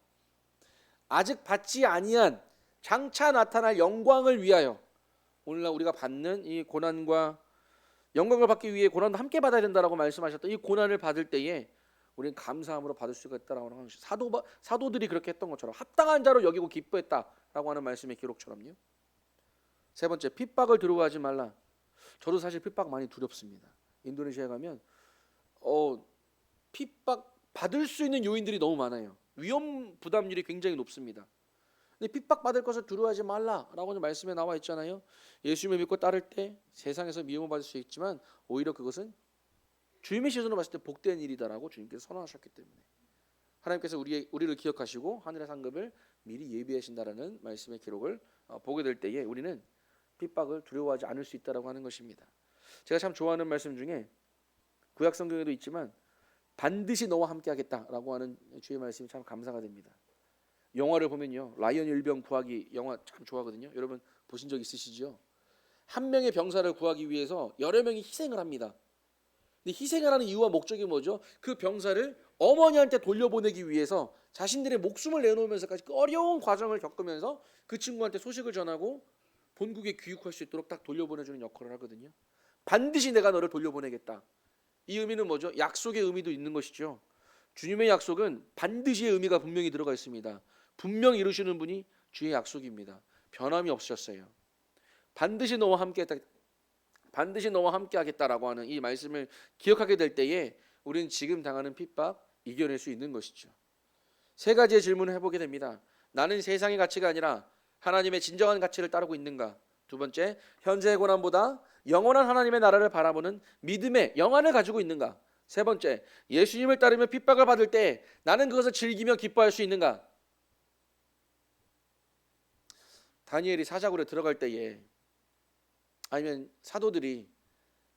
아직 받지 아니한 장차 나타날 영광을 위하여 오늘날 우리가 받는 이 고난과 영광을 받기 위해 고난도 함께 받아야 된다라고 말씀하셨던 이 고난을 받을 때에 우리는 감사함으로 받을 수가 있다라고 하는 것이, 사도들이 그렇게 했던 것처럼 합당한 자로 여기고 기뻐했다라고 하는 말씀의 기록처럼요. 세 번째, 핍박을 두려워하지 말라. 저도 사실 핍박 많이 두렵습니다. 인도네시아에 가면 핍박 받을 수 있는 요인들이 너무 많아요. 위험 부담률이 굉장히 높습니다. 근데 핍박 받을 것을 두려워하지 말라라고 말씀에 나와 있잖아요. 예수님을 믿고 따를 때 세상에서 미움을 받을 수 있지만 오히려 그것은 주님의 시선으로 봤을 때 복된 일이다라고 주님께서 선언하셨기 때문에 하나님께서 우리를 기억하시고 하늘의 상급을 미리 예비하신다라는 말씀의 기록을 보게 될 때에 우리는 핍박을 두려워하지 않을 수 있다라고 하는 것입니다. 제가 참 좋아하는 말씀 중에 구약 성경에도 있지만 반드시 너와 함께 하겠다라고 하는 주의 말씀이 참 감사가 됩니다. 영화를 보면요, 라이언 일병 구하기 영화 참 좋아하거든요. 여러분 보신 적 있으시죠? 한 명의 병사를 구하기 위해서 여러 명이 희생을 합니다. 근데 희생을 하는 이유와 목적이 뭐죠? 그 병사를 어머니한테 돌려보내기 위해서 자신들의 목숨을 내놓으면서까지 그 어려운 과정을 겪으면서 그 친구한테 소식을 전하고 본국에 귀국할 수 있도록 딱 돌려보내주는 역할을 하거든요. 반드시 내가 너를 돌려보내겠다. 이 의미는 뭐죠? 약속의 의미도 있는 것이죠. 주님의 약속은 반드시의 의미가 분명히 들어가 있습니다. 분명히 이루시는 분이 주의 약속입니다. 변함이 없으셨어요. 반드시 너와 함께 하겠다라고 하는 이 말씀을 기억하게 될 때에 우리는 지금 당하는 핍박 이겨낼 수 있는 것이죠. 세 가지의 질문을 해보게 됩니다. 나는 세상의 가치가 아니라 하나님의 진정한 가치를 따르고 있는가? 두 번째, 현재의 고난보다 영원한 하나님의 나라를 바라보는 믿음의 영안을 가지고 있는가? 세 번째, 예수님을 따르며 핍박을 받을 때 나는 그것을 즐기며 기뻐할 수 있는가? 다니엘이 사자굴에 들어갈 때에, 아니면 사도들이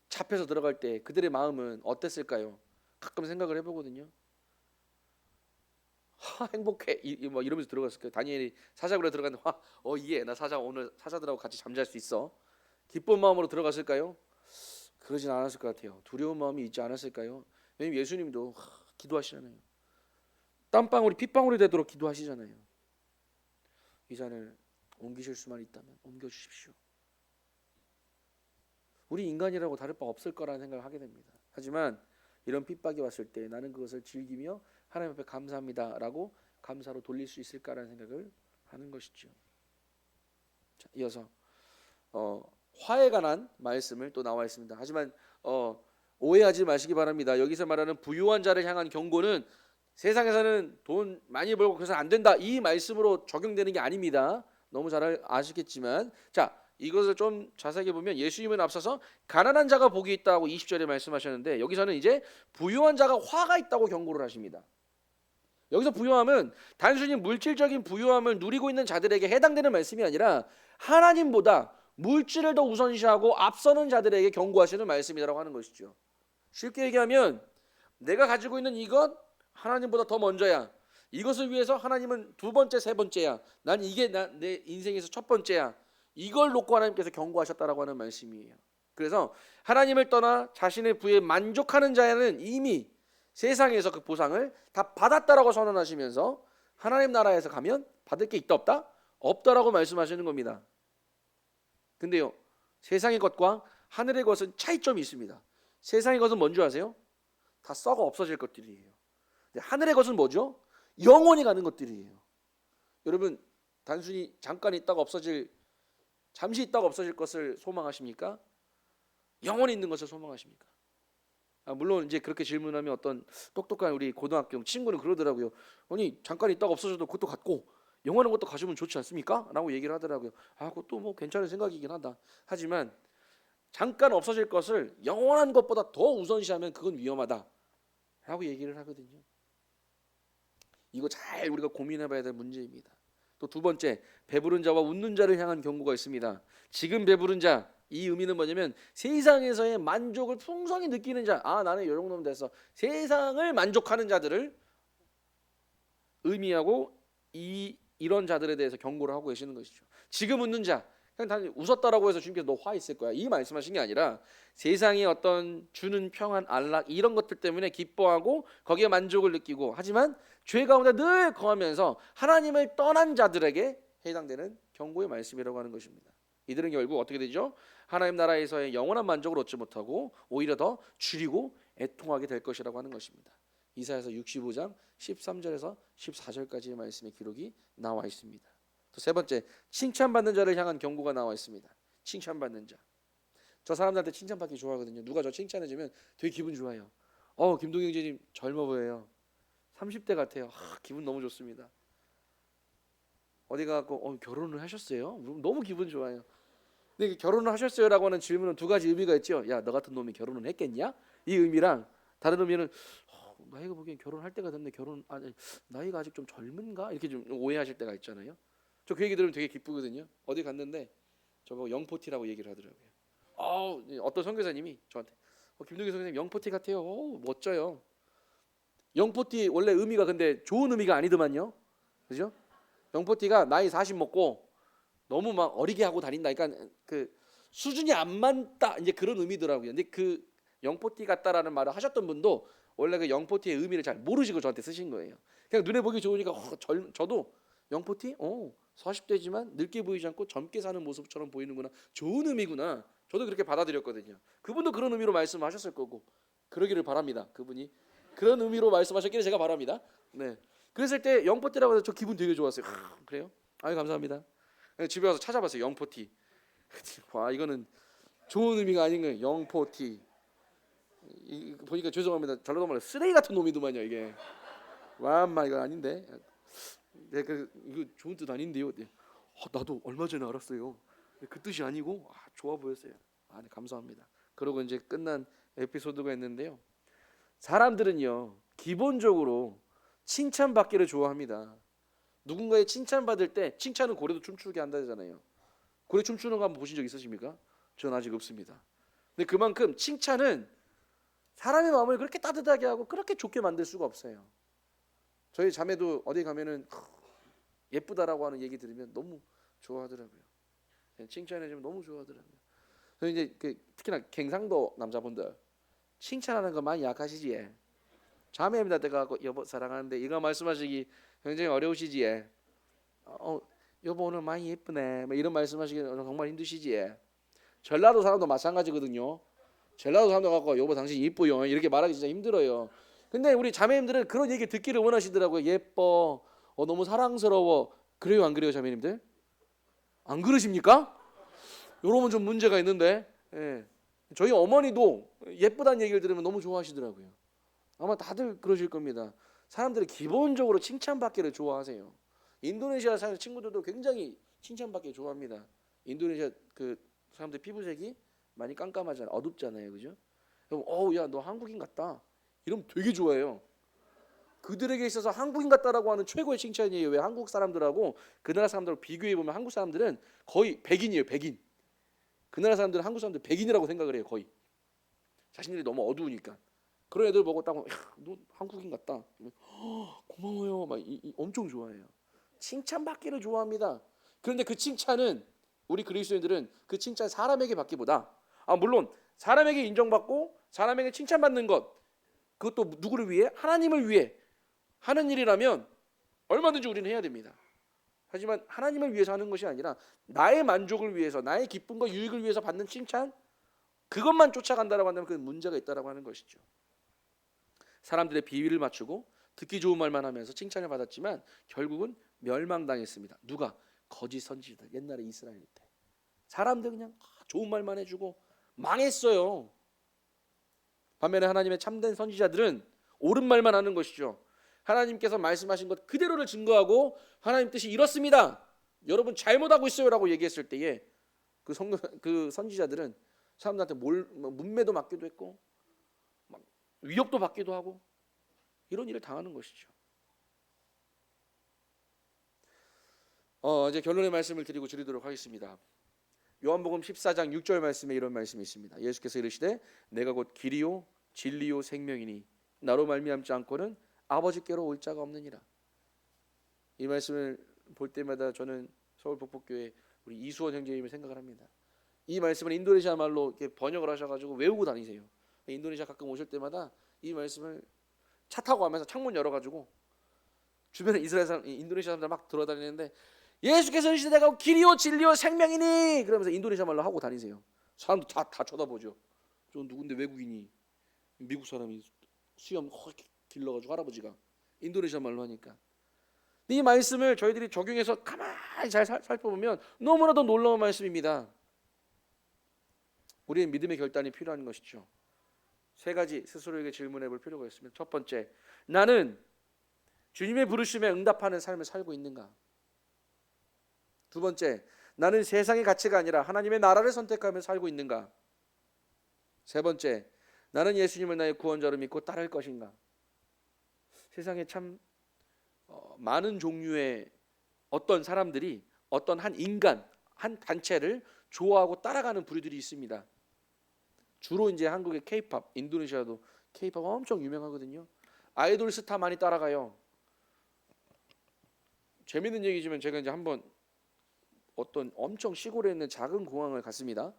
잡혀서 들어갈 때 그들의 마음은 어땠을까요? 가끔 생각을 해보거든요. 행복해 뭐 이러면서 들어갔을 거예요. 다니엘이 사자굴에 들어갔는데 나 오늘 사자들하고 같이 잠잘 수 있어. 기쁜 마음으로 들어갔을까요? 그러진 않았을 것 같아요. 두려운 마음이 있지 않았을까요? 왜냐면 예수님도 기도하시잖아요. 땀방울이 핏방울이 되도록 기도하시잖아요. 이 잔을 옮기실 수만 있다면 옮겨주십시오. 우리 인간이라고 다를 바 없을 거라는 생각을 하게 됩니다. 하지만 이런 핍박이 왔을 때 나는 그것을 즐기며 하나님 앞에 감사합니다라고 감사로 돌릴 수 있을까라는 생각을 하는 것이죠. 자, 이어서 화에 관한 말씀을 또 나와 있습니다. 하지만 오해하지 마시기 바랍니다. 여기서 말하는 부유한 자를 향한 경고는 세상에서는 돈 많이 벌고 그래서 안 된다 이 말씀으로 적용되는 게 아닙니다. 너무 잘 아시겠지만, 자, 이것을 좀 자세하게 보면 예수님은 앞서서 가난한 자가 복이 있다고 20절에 말씀하셨는데 여기서는 이제 부유한 자가 화가 있다고 경고를 하십니다. 여기서 부유함은 단순히 물질적인 부유함을 누리고 있는 자들에게 해당되는 말씀이 아니라 하나님보다 물질을 더 우선시하고 앞서는 자들에게 경고하시는 말씀이라고 하는 것이죠. 쉽게 얘기하면 내가 가지고 있는 이것 하나님보다 더 먼저야. 이것을 위해서 하나님은 두 번째, 세 번째야. 난 이게 내 인생에서 첫 번째야. 이걸 놓고 하나님께서 경고하셨다라고 하는 말씀이에요. 그래서 하나님을 떠나 자신의 부에 만족하는 자는 이미 세상에서 그 보상을 다 받았다라고 선언하시면서 하나님 나라에서 가면 받을 게 있다 없다? 없다라고 말씀하시는 겁니다. 근데요, 세상의 것과 하늘의 것은 차이점이 있습니다. 세상의 것은 뭔지 아세요? 다 썩어 없어질 것들이에요. 하늘의 것은 뭐죠? 영원히 가는 것들이에요. 여러분, 단순히 잠깐 있다가 잠시 있다가 없어질 것을 소망하십니까? 영원히 있는 것을 소망하십니까? 물론 이제 그렇게 질문하면 어떤 똑똑한 우리 고등학교 친구는 그러더라고요. 아니 잠깐 있다가 없어져도 그것도 갖고 영원한 것도 가지면 좋지 않습니까? 라고 얘기를 하더라고요. 그것도 뭐 괜찮은 생각이긴 하다. 하지만 잠깐 없어질 것을 영원한 것보다 더 우선시하면 그건 위험하다 라고 얘기를 하거든요. 이거 잘 우리가 고민해봐야 될 문제입니다. 또 두 번째, 배부른 자와 웃는 자를 향한 경고가 있습니다. 지금 배부른 자, 이 의미는 뭐냐면 세상에서의 만족을 풍성히 느끼는 자, 나는 이 정도면 됐어, 세상을 만족하는 자들을 의미하고 이런 자들에 대해서 경고를 하고 계시는 것이죠. 지금 웃는 자, 그냥 단지 웃었다라고 해서 주님께서 너 화 있을 거야, 이 말씀하신 게 아니라 세상의 어떤 주는 평안, 안락 이런 것들 때문에 기뻐하고 거기에 만족을 느끼고, 하지만 죄 가운데 늘 거하면서 하나님을 떠난 자들에게 해당되는 경고의 말씀이라고 하는 것입니다. 이들은 결국 어떻게 되죠? 하나님 나라에서의 영원한 만족을 얻지 못하고 오히려 더 줄이고 애통하게 될 것이라고 하는 것입니다. 이사야서 65장 13절에서 14절까지의 말씀의 기록이 나와 있습니다. 또 세 번째, 칭찬받는 자를 향한 경고가 나와 있습니다. 칭찬받는 자. 저 사람들한테 칭찬받기 좋아하거든요. 누가 저 칭찬해주면 되게 기분 좋아요. 김동영 형제님 젊어 보여요. 30대 같아요. 기분 너무 좋습니다. 어디 가고 결혼을 하셨어요? 너무 기분 좋아요. 근데 결혼을 하셨어요라고 하는 질문은 두 가지 의미가 있죠. 야, 너 같은 놈이 결혼은 했겠냐? 이 의미랑 다른 의미는 나이가 보기엔 결혼할 때가 됐네. 나이가 아직 좀 젊은가? 이렇게 좀 오해하실 때가 있잖아요. 저 그 얘기 들으면 되게 기쁘거든요. 어디 갔는데 저보고 영포티라고 얘기를 하더라고요. 어떤 선교사님이 저한테 김동기 선생님 영포티 같아요. 멋져요. 영포티 원래 의미가 근데 좋은 의미가 아니더만요. 그죠? 영포티가 나이 40 먹고 너무 막 어리게 하고 다닌다. 그러니까 그 수준이 안 맞다. 이제 그런 의미더라고요. 근데 그 영포티 같다라는 말을 하셨던 분도 원래 그 영포티의 의미를 잘 모르시고 저한테 쓰신 거예요. 그냥 눈에 보기 좋으니까 저도 영포티? 40대지만 늙게 보이지 않고 젊게 사는 모습처럼 보이는구나. 좋은 의미구나. 저도 그렇게 받아들였거든요. 그분도 그런 의미로 말씀하셨을 거고 그러기를 바랍니다. 그분이 그런 의미로 말씀하셨기를 제가 바랍니다. 네. 그랬을 때 영포티라고 해서 저 기분 되게 좋았어요. 그래요? 감사합니다. 집에 와서 찾아봤어요. 영포티. 이거는 좋은 의미가 아닌 거예요. 영포티. 보니까 죄송합니다. 전라도 말로 쓰레기 같은 놈이더만요. 이게. 와마 이거 아닌데. 이거 좋은 뜻 아닌데요. 나도 얼마 전에 알았어요. 그 뜻이 아니고 좋아 보였어요. 네, 감사합니다. 그러고 이제 끝난 에피소드가 있는데요. 사람들은요 기본적으로 칭찬받기를 좋아합니다. 누군가의 칭찬받을 때 칭찬은 고래도 춤추게 한다잖아요. 고래 춤추는 거 한번 보신 적 있으십니까? 저는 아직 없습니다. 근데 그만큼 칭찬은 사람의 마음을 그렇게 따뜻하게 하고 그렇게 좋게 만들 수가 없어요. 저희 자매도 어디 가면은 예쁘다라고 하는 얘기 들으면 너무 좋아하더라고요. 칭찬해주면 너무 좋아하더라고요. 그래서 이제 특히나 경상도 남자분들 칭찬하는 거 많이 약하시지. 자매입니다. 내가 여보 사랑하는데 이거 말씀하시기 굉장히 어려우시지. 여보 오늘 많이 예쁘네. 이런 말씀하시기 정말 힘드시지. 전라도 사람도 마찬가지거든요. 전라도 사람도 갖고 여보 당신 예뻐요 이렇게 말하기 진짜 힘들어요. 근데 우리 자매님들은 그런 얘기 듣기를 원하시더라고요. 예뻐, 너무 사랑스러워. 그래요 안 그래요 자매님들? 안 그러십니까? 여러분 좀 문제가 있는데. 예. 저희 어머니도 예쁘다는 얘기를 들으면 너무 좋아하시더라고요. 아마 다들 그러실 겁니다. 사람들이 기본적으로 칭찬받기를 좋아하세요. 인도네시아 사는 친구들도 굉장히 칭찬받기 좋아합니다. 인도네시아 그 사람들 피부색이 많이 깜깜하잖아요. 어둡잖아요. 그죠? 그럼 야, 너 한국인 같다. 이러면 되게 좋아해요. 그들에게 있어서 한국인 같다라고 하는 최고의 칭찬이에요. 왜 한국 사람들하고 그 나라 사람들하고 비교해 보면 한국 사람들은 거의 백인이에요. 백인. 그 나라 사람들은 한국 사람들 백인이라고 생각을 해요. 거의. 자신들이 너무 어두우니까. 그런 애들 보고 딱 너 한국인 같다. 고마워요. 막 엄청 좋아해요. 칭찬받기를 좋아합니다. 그런데 그 칭찬은 우리 그리스도인들은 그 칭찬 사람에게 받기보다 물론 사람에게 인정받고 사람에게 칭찬받는 것 그것도 누구를 위해? 하나님을 위해 하는 일이라면 얼마든지 우리는 해야 됩니다. 하지만 하나님을 위해서 하는 것이 아니라 나의 만족을 위해서 나의 기쁨과 유익을 위해서 받는 칭찬 그것만 쫓아간다라고 한다면 그건 문제가 있다라고 하는 것이죠. 사람들의 비위를 맞추고 듣기 좋은 말만 하면서 칭찬을 받았지만 결국은 멸망당했습니다. 누가? 거짓 선지자들. 옛날에 이스라엘 때 사람들 그냥 좋은 말만 해주고 망했어요. 반면에 하나님의 참된 선지자들은 옳은 말만 하는 것이죠. 하나님께서 말씀하신 것 그대로를 증거하고 하나님 뜻이 이렇습니다. 여러분 잘못하고 있어요라고 얘기했을 때에 그 선지자들은 사람들한테 문매도 맞기도 했고 막 위협도 받기도 하고 이런 일을 당하는 것이죠. 이제 결론의 말씀을 드리고 줄이도록 하겠습니다. 요한복음 14장 6절 말씀에 이런 말씀이 있습니다. 예수께서 이르시되 내가 곧 길이요 진리요 생명이니 나로 말미암지 않고는 아버지께로 올 자가 없느니라. 이 말씀을 볼 때마다 저는 서울 북북교회 우리 이수원 형제님을 생각을 합니다. 이 말씀을 인도네시아 말로 이렇게 번역을 하셔가지고 외우고 다니세요. 인도네시아 가끔 오실 때마다 이 말씀을 차 타고 가면서 창문 열어가지고 주변에 인도네시아 사람들 막 돌아다니는데 예수께서 이르시되 내가 길이요 진리요 생명이니 그러면서 인도네시아 말로 하고 다니세요. 사람도 다 쳐다보죠. 저 누군데 외국인이 미국 사람이 수염 길러가지고 할아버지가 인도네시아 말로 하니까 이 말씀을 저희들이 적용해서 가만히 잘 살펴보면 너무나도 놀라운 말씀입니다. 우리는 믿음의 결단이 필요한 것이죠. 세 가지 스스로에게 질문해 볼 필요가 있습니다. 첫 번째, 나는 주님의 부르심에 응답하는 삶을 살고 있는가? 두 번째, 나는 세상의 가치가 아니라 하나님의 나라를 선택하며 살고 있는가? 세 번째, 나는 예수님을 나의 구원자로 믿고 따를 것인가? 세상에 참 많은 종류의 어떤 사람들이 어떤 한 인간, 한 단체를 좋아하고 따라가는 부류들이 있습니다. 주로 이제 한국의 K-팝, 인도네시아도 K-팝 엄청 유명하거든요. 아이돌 스타 많이 따라가요. 재밌는 얘기지만 제가 이제 한번 어떤 엄청 시골에 있는 작은 공항을 갔습니다.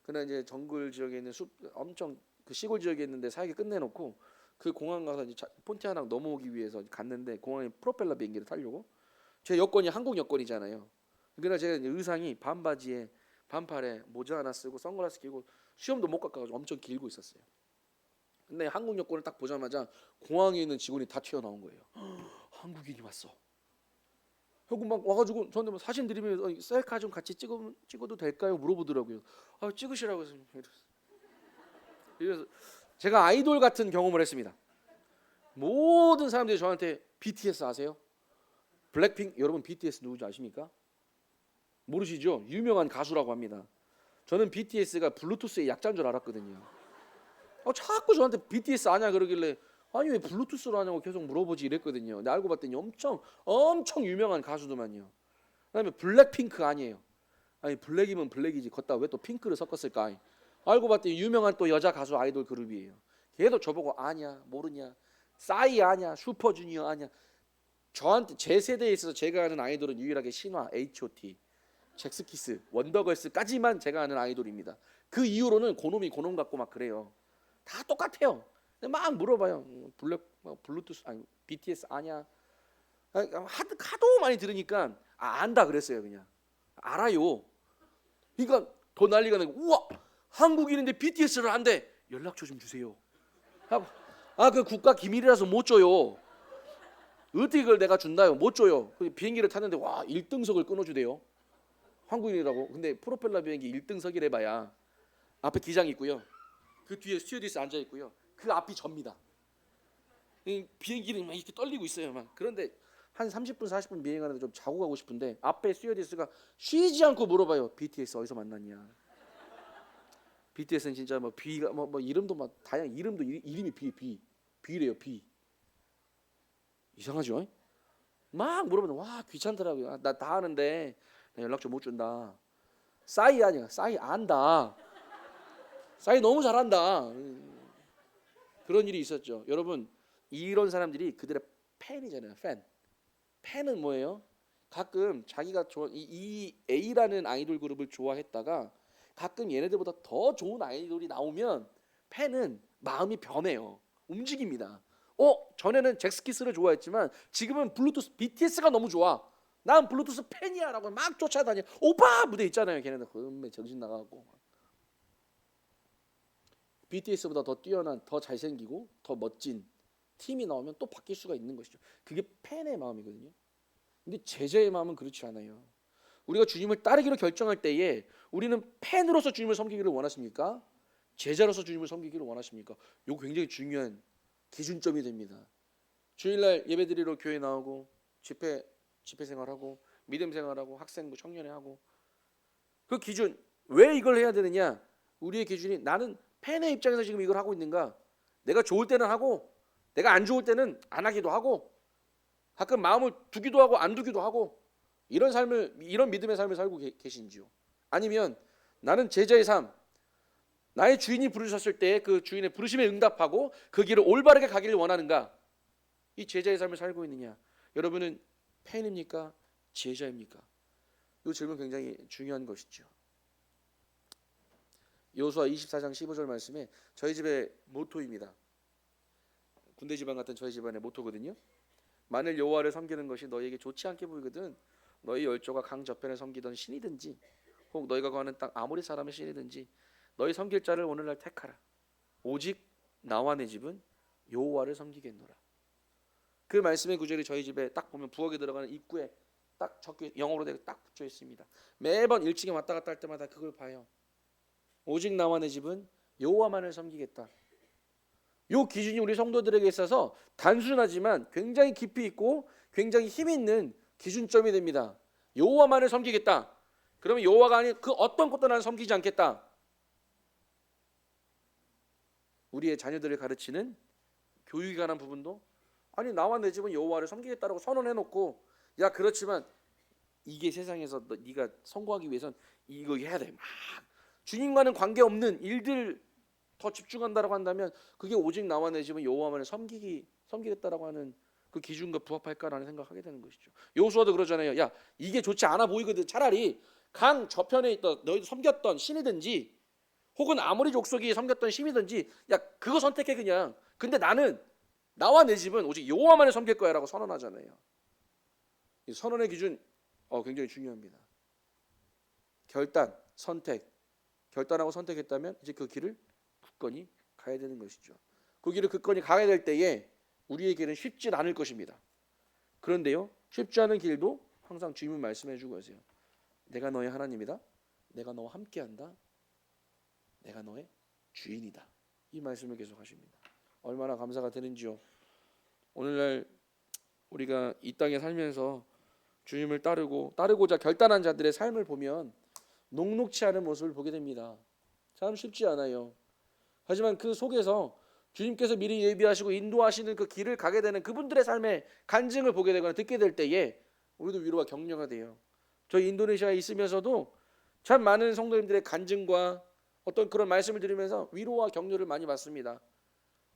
그날 이제 정글 지역에 있는 엄청 그 시골 지역에 있는데 사역이 끝내놓고 그 공항 가서 이제 폰티아나로 넘어오기 위해서 갔는데 공항에 프로펠러 비행기를 타려고 제 여권이 한국 여권이잖아요. 그날 제가 이제 의상이 반바지에 반팔에 모자 하나 쓰고 선글라스 끼고 수염도 못 깎아가지고 엄청 길고 있었어요. 근데 한국 여권을 딱 보자마자 공항에 있는 직원이 다 튀어나온 거예요. 한국인이 왔어. 하고 막 와가지고 저한테 뭐 사진 드리면 셀카 좀 같이 찍어도 될까요? 물어보더라고요. 찍으시라고 해서 그래서 제가 아이돌 같은 경험을 했습니다. 모든 사람들이 저한테 BTS 아세요? 블랙핑크 여러분 BTS 누구지 아십니까? 모르시죠? 유명한 가수라고 합니다. 저는 BTS가 블루투스의 약자인 줄 알았거든요. 자꾸 저한테 BTS 아냐 그러길래 아니 왜 블루투스로 하냐고 계속 물어보지 이랬거든요. 근데 알고 봤더니 엄청 유명한 가수더만요. 그다음에 블랙핑크 아니에요. 아니 블랙이면 블랙이지 걷다가 왜 또 핑크를 섞었을까? 알고 봤더니 유명한 또 여자 가수 아이돌 그룹이에요. 걔도 저보고 아냐 모르냐 싸이 아냐 슈퍼주니어 아냐. 저한테 제 세대에 있어서 제가 아는 아이돌은 유일하게 신화, H.O.T, 잭스키스, 원더걸스까지만 제가 아는 아이돌입니다. 그 이후로는 고놈이 고놈 같고 막 그래요. 다 똑같아요. 막 물어봐요. 블루투스 아니 BTS 아냐? 하도 많이 들으니까 안다 그랬어요. 그냥 알아요. 그러니까 더 난리가 나고 우와 한국인인데 BTS를 안돼. 연락처 좀 주세요. 그 국가 기밀이라서 못 줘요. 어떻게 그걸 내가 준다요? 못 줘요. 비행기를 탔는데 와 1등석을 끊어주대요. 한국인이라고. 근데 프로펠러 비행기 1등석이래 봐야 앞에 기장 있고요. 그 뒤에 스튜어디스 앉아 있고요. 그 앞이 접니다. 비행기는 막 이렇게 떨리고 있어요. 막 그런데 한 30분 40분 비행하는데 좀 자고 가고 싶은데 앞에 스튜어디스가 쉬지 않고 물어봐요. BTS 어디서 만났냐. BTS는 진짜 뭐 B가 뭐 이름도 막 다양 이름도 이름이 B래요. B. 이상하죠? 막 물어보면 와 귀찮더라고요. 나 다 아는데 연락 좀 못 준다. 싸이 아니야. 싸이 안다. 싸이 너무 잘한다. 그런 일이 있었죠. 여러분 이런 사람들이 그들의 팬이잖아요. 팬은 뭐예요? 가끔 자기가 좋아 이 A라는 아이돌 그룹을 좋아했다가 가끔 얘네들보다 더 좋은 아이돌이 나오면 팬은 마음이 변해요. 움직입니다. 전에는 잭스키스를 좋아했지만 지금은 블루투스 BTS가 너무 좋아. 난 블루투스 팬이야라고 막 쫓아다녀. 오빠 무대 있잖아요. 걔네들 금매 정신 나가고. BTS보다 더 뛰어난, 더 잘생기고, 더 멋진 팀이 나오면 또 바뀔 수가 있는 것이죠. 그게 팬의 마음이거든요. 근데 제자의 마음은 그렇지 않아요. 우리가 주님을 따르기로 결정할 때에 우리는 팬으로서 주님을 섬기기를 원하십니까? 제자로서 주님을 섬기기를 원하십니까? 이거 굉장히 중요한 기준점이 됩니다. 주일날 예배드리러 교회 나오고 집회 생활하고 믿음 생활하고 학생부 청년회 하고 그 기준 왜 이걸 해야 되느냐? 우리의 기준이 나는 팬의 입장에서 지금 이걸 하고 있는가? 내가 좋을 때는 하고 내가 안 좋을 때는 안 하기도 하고 가끔 마음을 두기도 하고 안 두기도 하고 이런 믿음의 삶을 살고 계신지요? 아니면 나는 제자의 삶 나의 주인이 부르셨을 때 그 주인의 부르심에 응답하고 그 길을 올바르게 가기를 원하는가? 이 제자의 삶을 살고 있느냐? 여러분은 팬입니까? 제자입니까? 이 질문 굉장히 중요한 것이죠. 여호수아 24장 15절 말씀에 저희 집의 모토입니다. 군대 집안 같은 저희 집안의 모토거든요. 만일 여호와를 섬기는 것이 너희에게 좋지 않게 보이거든 너희 열조가 강 저편에 섬기던 신이든지 혹 너희가 거하는 땅 아모리 사람의 신이든지 너희 섬길 자를 오늘날 택하라. 오직 나와 내 집은 여호와를 섬기겠노라. 그 말씀의 구절이 저희 집에 딱 보면 부엌에 들어가는 입구에 딱 적혀 영어로 딱 붙여 있습니다. 매번 1층에 왔다 갔다 할 때마다 그걸 봐요. 오직 나와 내 집은 여호와만을 섬기겠다. 이 기준이 우리 성도들에게 있어서 단순하지만 굉장히 깊이 있고 굉장히 힘 있는 기준점이 됩니다. 여호와만을 섬기겠다. 그러면 여호와가 아닌 그 어떤 것도 나는 섬기지 않겠다. 우리의 자녀들을 가르치는 교육에 관한 부분도 아니 나와 내 집은 여호와를 섬기겠다라고 선언해놓고 야 그렇지만 이게 세상에서 네가 성공하기 위해선 이거 해야 돼. 막 주님과는 관계없는 일들 더 집중한다라고 한다면 그게 오직 나와 내 집은 여호와만을 섬기겠다라고 하는 그 기준과 부합할까라는 생각하게 되는 것이죠. 여호수아도 그러잖아요. 야 이게 좋지 않아 보이거든. 차라리 강 저편에 있던 너희도 섬겼던 신이든지 혹은 아모리 족속이 섬겼던 신이든지 야 그거 선택해 그냥. 근데 나는 나와 내 집은 오직 여호와만을 섬길 거야라고 선언하잖아요. 이 선언의 기준 굉장히 중요합니다. 결단하고 선택했다면 이제 그 길을 굳건히 가야 되는 것이죠. 그 길을 굳건히 가야 될 때에 우리의 길은 쉽지 않을 것입니다. 그런데요, 쉽지 않은 길도 항상 주님은 말씀해 주고 계세요. 내가 너의 하나님이다. 내가 너와 함께한다. 내가 너의 주인이다. 이 말씀을 계속 하십니다. 얼마나 감사가 되는지요. 오늘날 우리가 이 땅에 살면서 주님을 따르고자 결단한 자들의 삶을 보면 녹록치 않은 모습을 보게 됩니다. 참 쉽지 않아요. 하지만 그 속에서 주님께서 미리 예비하시고 인도하시는 그 길을 가게 되는 그분들의 삶의 간증을 보게 되거나 듣게 될 때에 우리도 위로와 격려가 돼요. 저희 인도네시아에 있으면서도 참 많은 성도님들의 간증과 어떤 그런 말씀을 들으면서 위로와 격려를 많이 받습니다.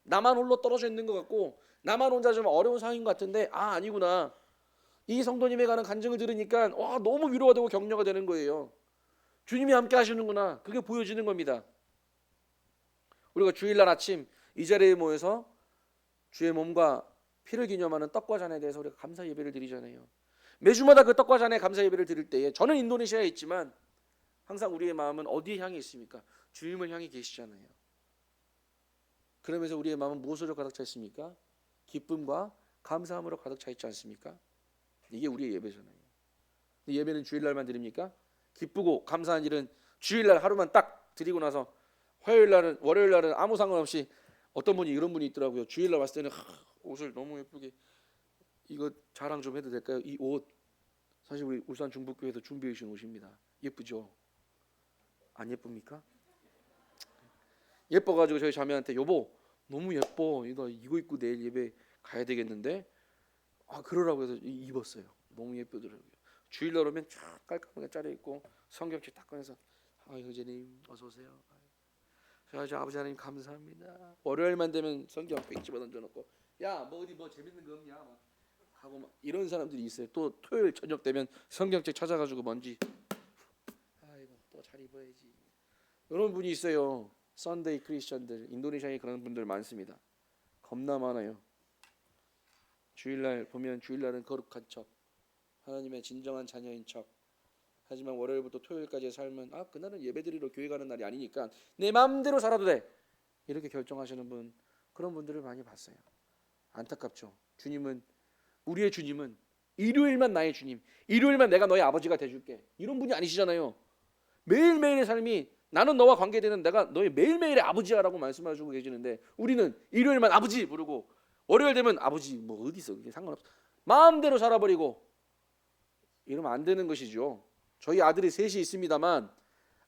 나만 홀로 떨어져 있는 것 같고 나만 혼자 좀 어려운 상황인 것 같은데 아니구나. 이 성도님에 관한 간증을 들으니까 너무 위로가 되고 격려가 되는 거예요. 주님이 함께 하시는구나. 그게 보여지는 겁니다. 우리가 주일날 아침 이 자리에 모여서 주의 몸과 피를 기념하는 떡과 잔에 대해서 우리가 감사 예배를 드리잖아요. 매주마다 그 떡과 잔에 감사 예배를 드릴 때에 저는 인도네시아에 있지만 항상 우리의 마음은 어디에 향해 있습니까? 주님을 향해 계시잖아요. 그러면서 우리의 마음은 무엇으로 가득 차 있습니까? 기쁨과 감사함으로 가득 차 있지 않습니까? 이게 우리의 예배잖아요. 예배는 주일날만 드립니까? 기쁘고 감사한 일은 주일날 하루만 딱 드리고 나서 화요일날은 월요일날은 아무 상관없이 어떤 분이 이런 분이 있더라고요. 주일날 왔을 때는 옷을 너무 예쁘게 이거 자랑 좀 해도 될까요? 이 옷 사실 우리 울산 중북교회에서 준비해 주신 옷입니다. 예쁘죠? 안 예쁩니까? 예뻐가지고 저희 자매한테 여보 너무 예뻐 이거 입고 내일 예배 가야 되겠는데 그러라고 해서 입었어요. 너무 예쁘더라고요. 주일날 오면 쫙 깔끔하게 차려입고 성경책 딱 꺼내서 형제님 어서 오세요. 저 아버지 하나님 감사합니다. 월요일만 되면 성경 백 집어 던져놓고 야 뭐 어디 뭐 재밌는 거 없냐 막 하고 막 이런 사람들이 있어요. 또 토요일 저녁 되면 성경책 찾아가지고 먼지 이거 또 잘 입어야지. 이런 분이 있어요. 썬데이 크리스천들 인도네시아에 그런 분들 많습니다. 겁나 많아요. 주일날 보면 주일날은 거룩한 척 하나님의 진정한 자녀인 척 하지만 월요일부터 토요일까지의 삶은 그날은 예배드리러 교회 가는 날이 아니니까 내 마음대로 살아도 돼 이렇게 결정하시는 분 그런 분들을 많이 봤어요. 안타깝죠. 우리의 주님은 일요일만 나의 주님 일요일만 내가 너의 아버지가 돼줄게 이런 분이 아니시잖아요. 매일매일의 삶이 나는 너와 관계되는 내가 너의 매일매일의 아버지야 라고 말씀하시고 계시는데 우리는 일요일만 아버지 부르고 월요일 되면 아버지 뭐 어디 있어 그게 상관없어 마음대로 살아버리고 이러면 안 되는 것이죠. 저희 아들이 셋이 있습니다만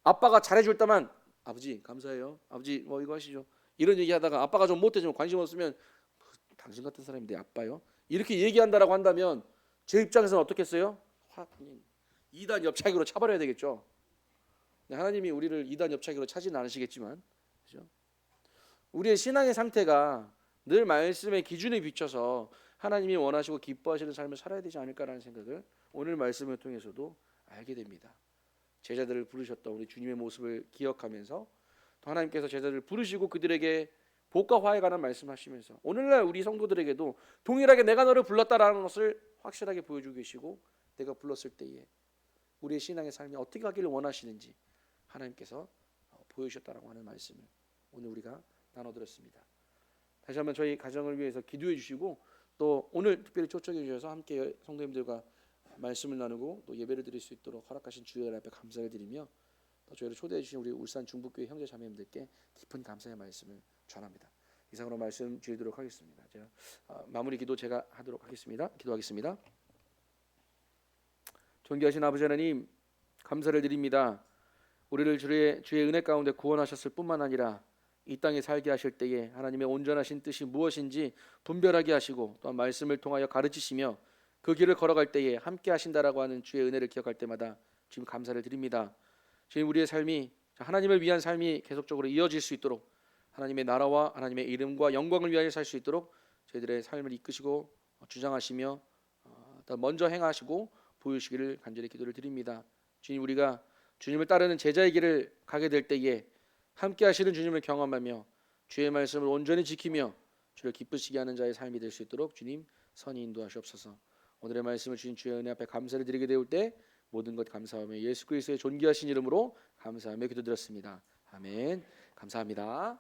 아빠가 잘해줄 때만 아버지 감사해요 아버지 뭐 이거 하시죠 이런 얘기하다가 아빠가 좀 못해주면 관심 없으면 당신 같은 사람이 내 아빠요 이렇게 얘기한다라고 한다면 제 입장에서는 어떻겠어요? 확 이단 옆차기로 차버려야 되겠죠. 하나님이 우리를 이단 옆차기로 차지는 않으시겠지만 그렇죠? 우리의 신앙의 상태가 늘 말씀의 기준에 비춰서 하나님이 원하시고 기뻐하시는 삶을 살아야 되지 않을까라는 생각을 오늘 말씀을 통해서도 알게 됩니다. 제자들을 부르셨던 우리 주님의 모습을 기억하면서 또 하나님께서 제자들을 부르시고 그들에게 복과 화에 관한 말씀하시면서 오늘날 우리 성도들에게도 동일하게 내가 너를 불렀다라는 것을 확실하게 보여주고 계시고 내가 불렀을 때에 우리의 신앙의 삶이 어떻게 가기를 원하시는지 하나님께서 보여주셨다라고 하는 말씀을 오늘 우리가 나눠드렸습니다. 다시 한번 저희 가정을 위해서 기도해 주시고 또 오늘 특별히 초청해 주셔서 함께 성도님들과 말씀을 나누고 또 예배를 드릴 수 있도록 허락하신 주의 앞에 감사를 드리며 또 저희를 초대해 주신 우리 울산 중북교회 형제 자매님들께 깊은 감사의 말씀을 전합니다. 이상으로 말씀 드리도록 하겠습니다. 제가 마무리 기도 제가 하도록 하겠습니다. 기도하겠습니다. 존귀하신 아버지 하나님 감사를 드립니다. 우리를 주의 은혜 가운데 구원하셨을 뿐만 아니라 이 땅에 살게 하실 때에 하나님의 온전하신 뜻이 무엇인지 분별하게 하시고 또한 말씀을 통하여 가르치시며 그 길을 걸어갈 때에 함께 하신다라고 하는 주의 은혜를 기억할 때마다 지금 감사를 드립니다. 지금 우리의 삶이 하나님을 위한 삶이 계속적으로 이어질 수 있도록 하나님의 나라와 하나님의 이름과 영광을 위하여 살 수 있도록 저희들의 삶을 이끄시고 주장하시며 먼저 행하시고 보여주시기를 간절히 기도를 드립니다. 주님 우리가 주님을 따르는 제자의 길을 가게 될 때에 함께 하시는 주님을 경험하며 주의 말씀을 온전히 지키며 주를 기쁘시게 하는 자의 삶이 될 수 있도록 주님 선히 인도하시옵소서. 오늘의 말씀을 주신 주의 은혜 앞에 감사를 드리게 되올 때 모든 것 감사하며 예수 그리스도의 존귀하신 이름으로 감사하며 기도드렸습니다. 아멘. 감사합니다.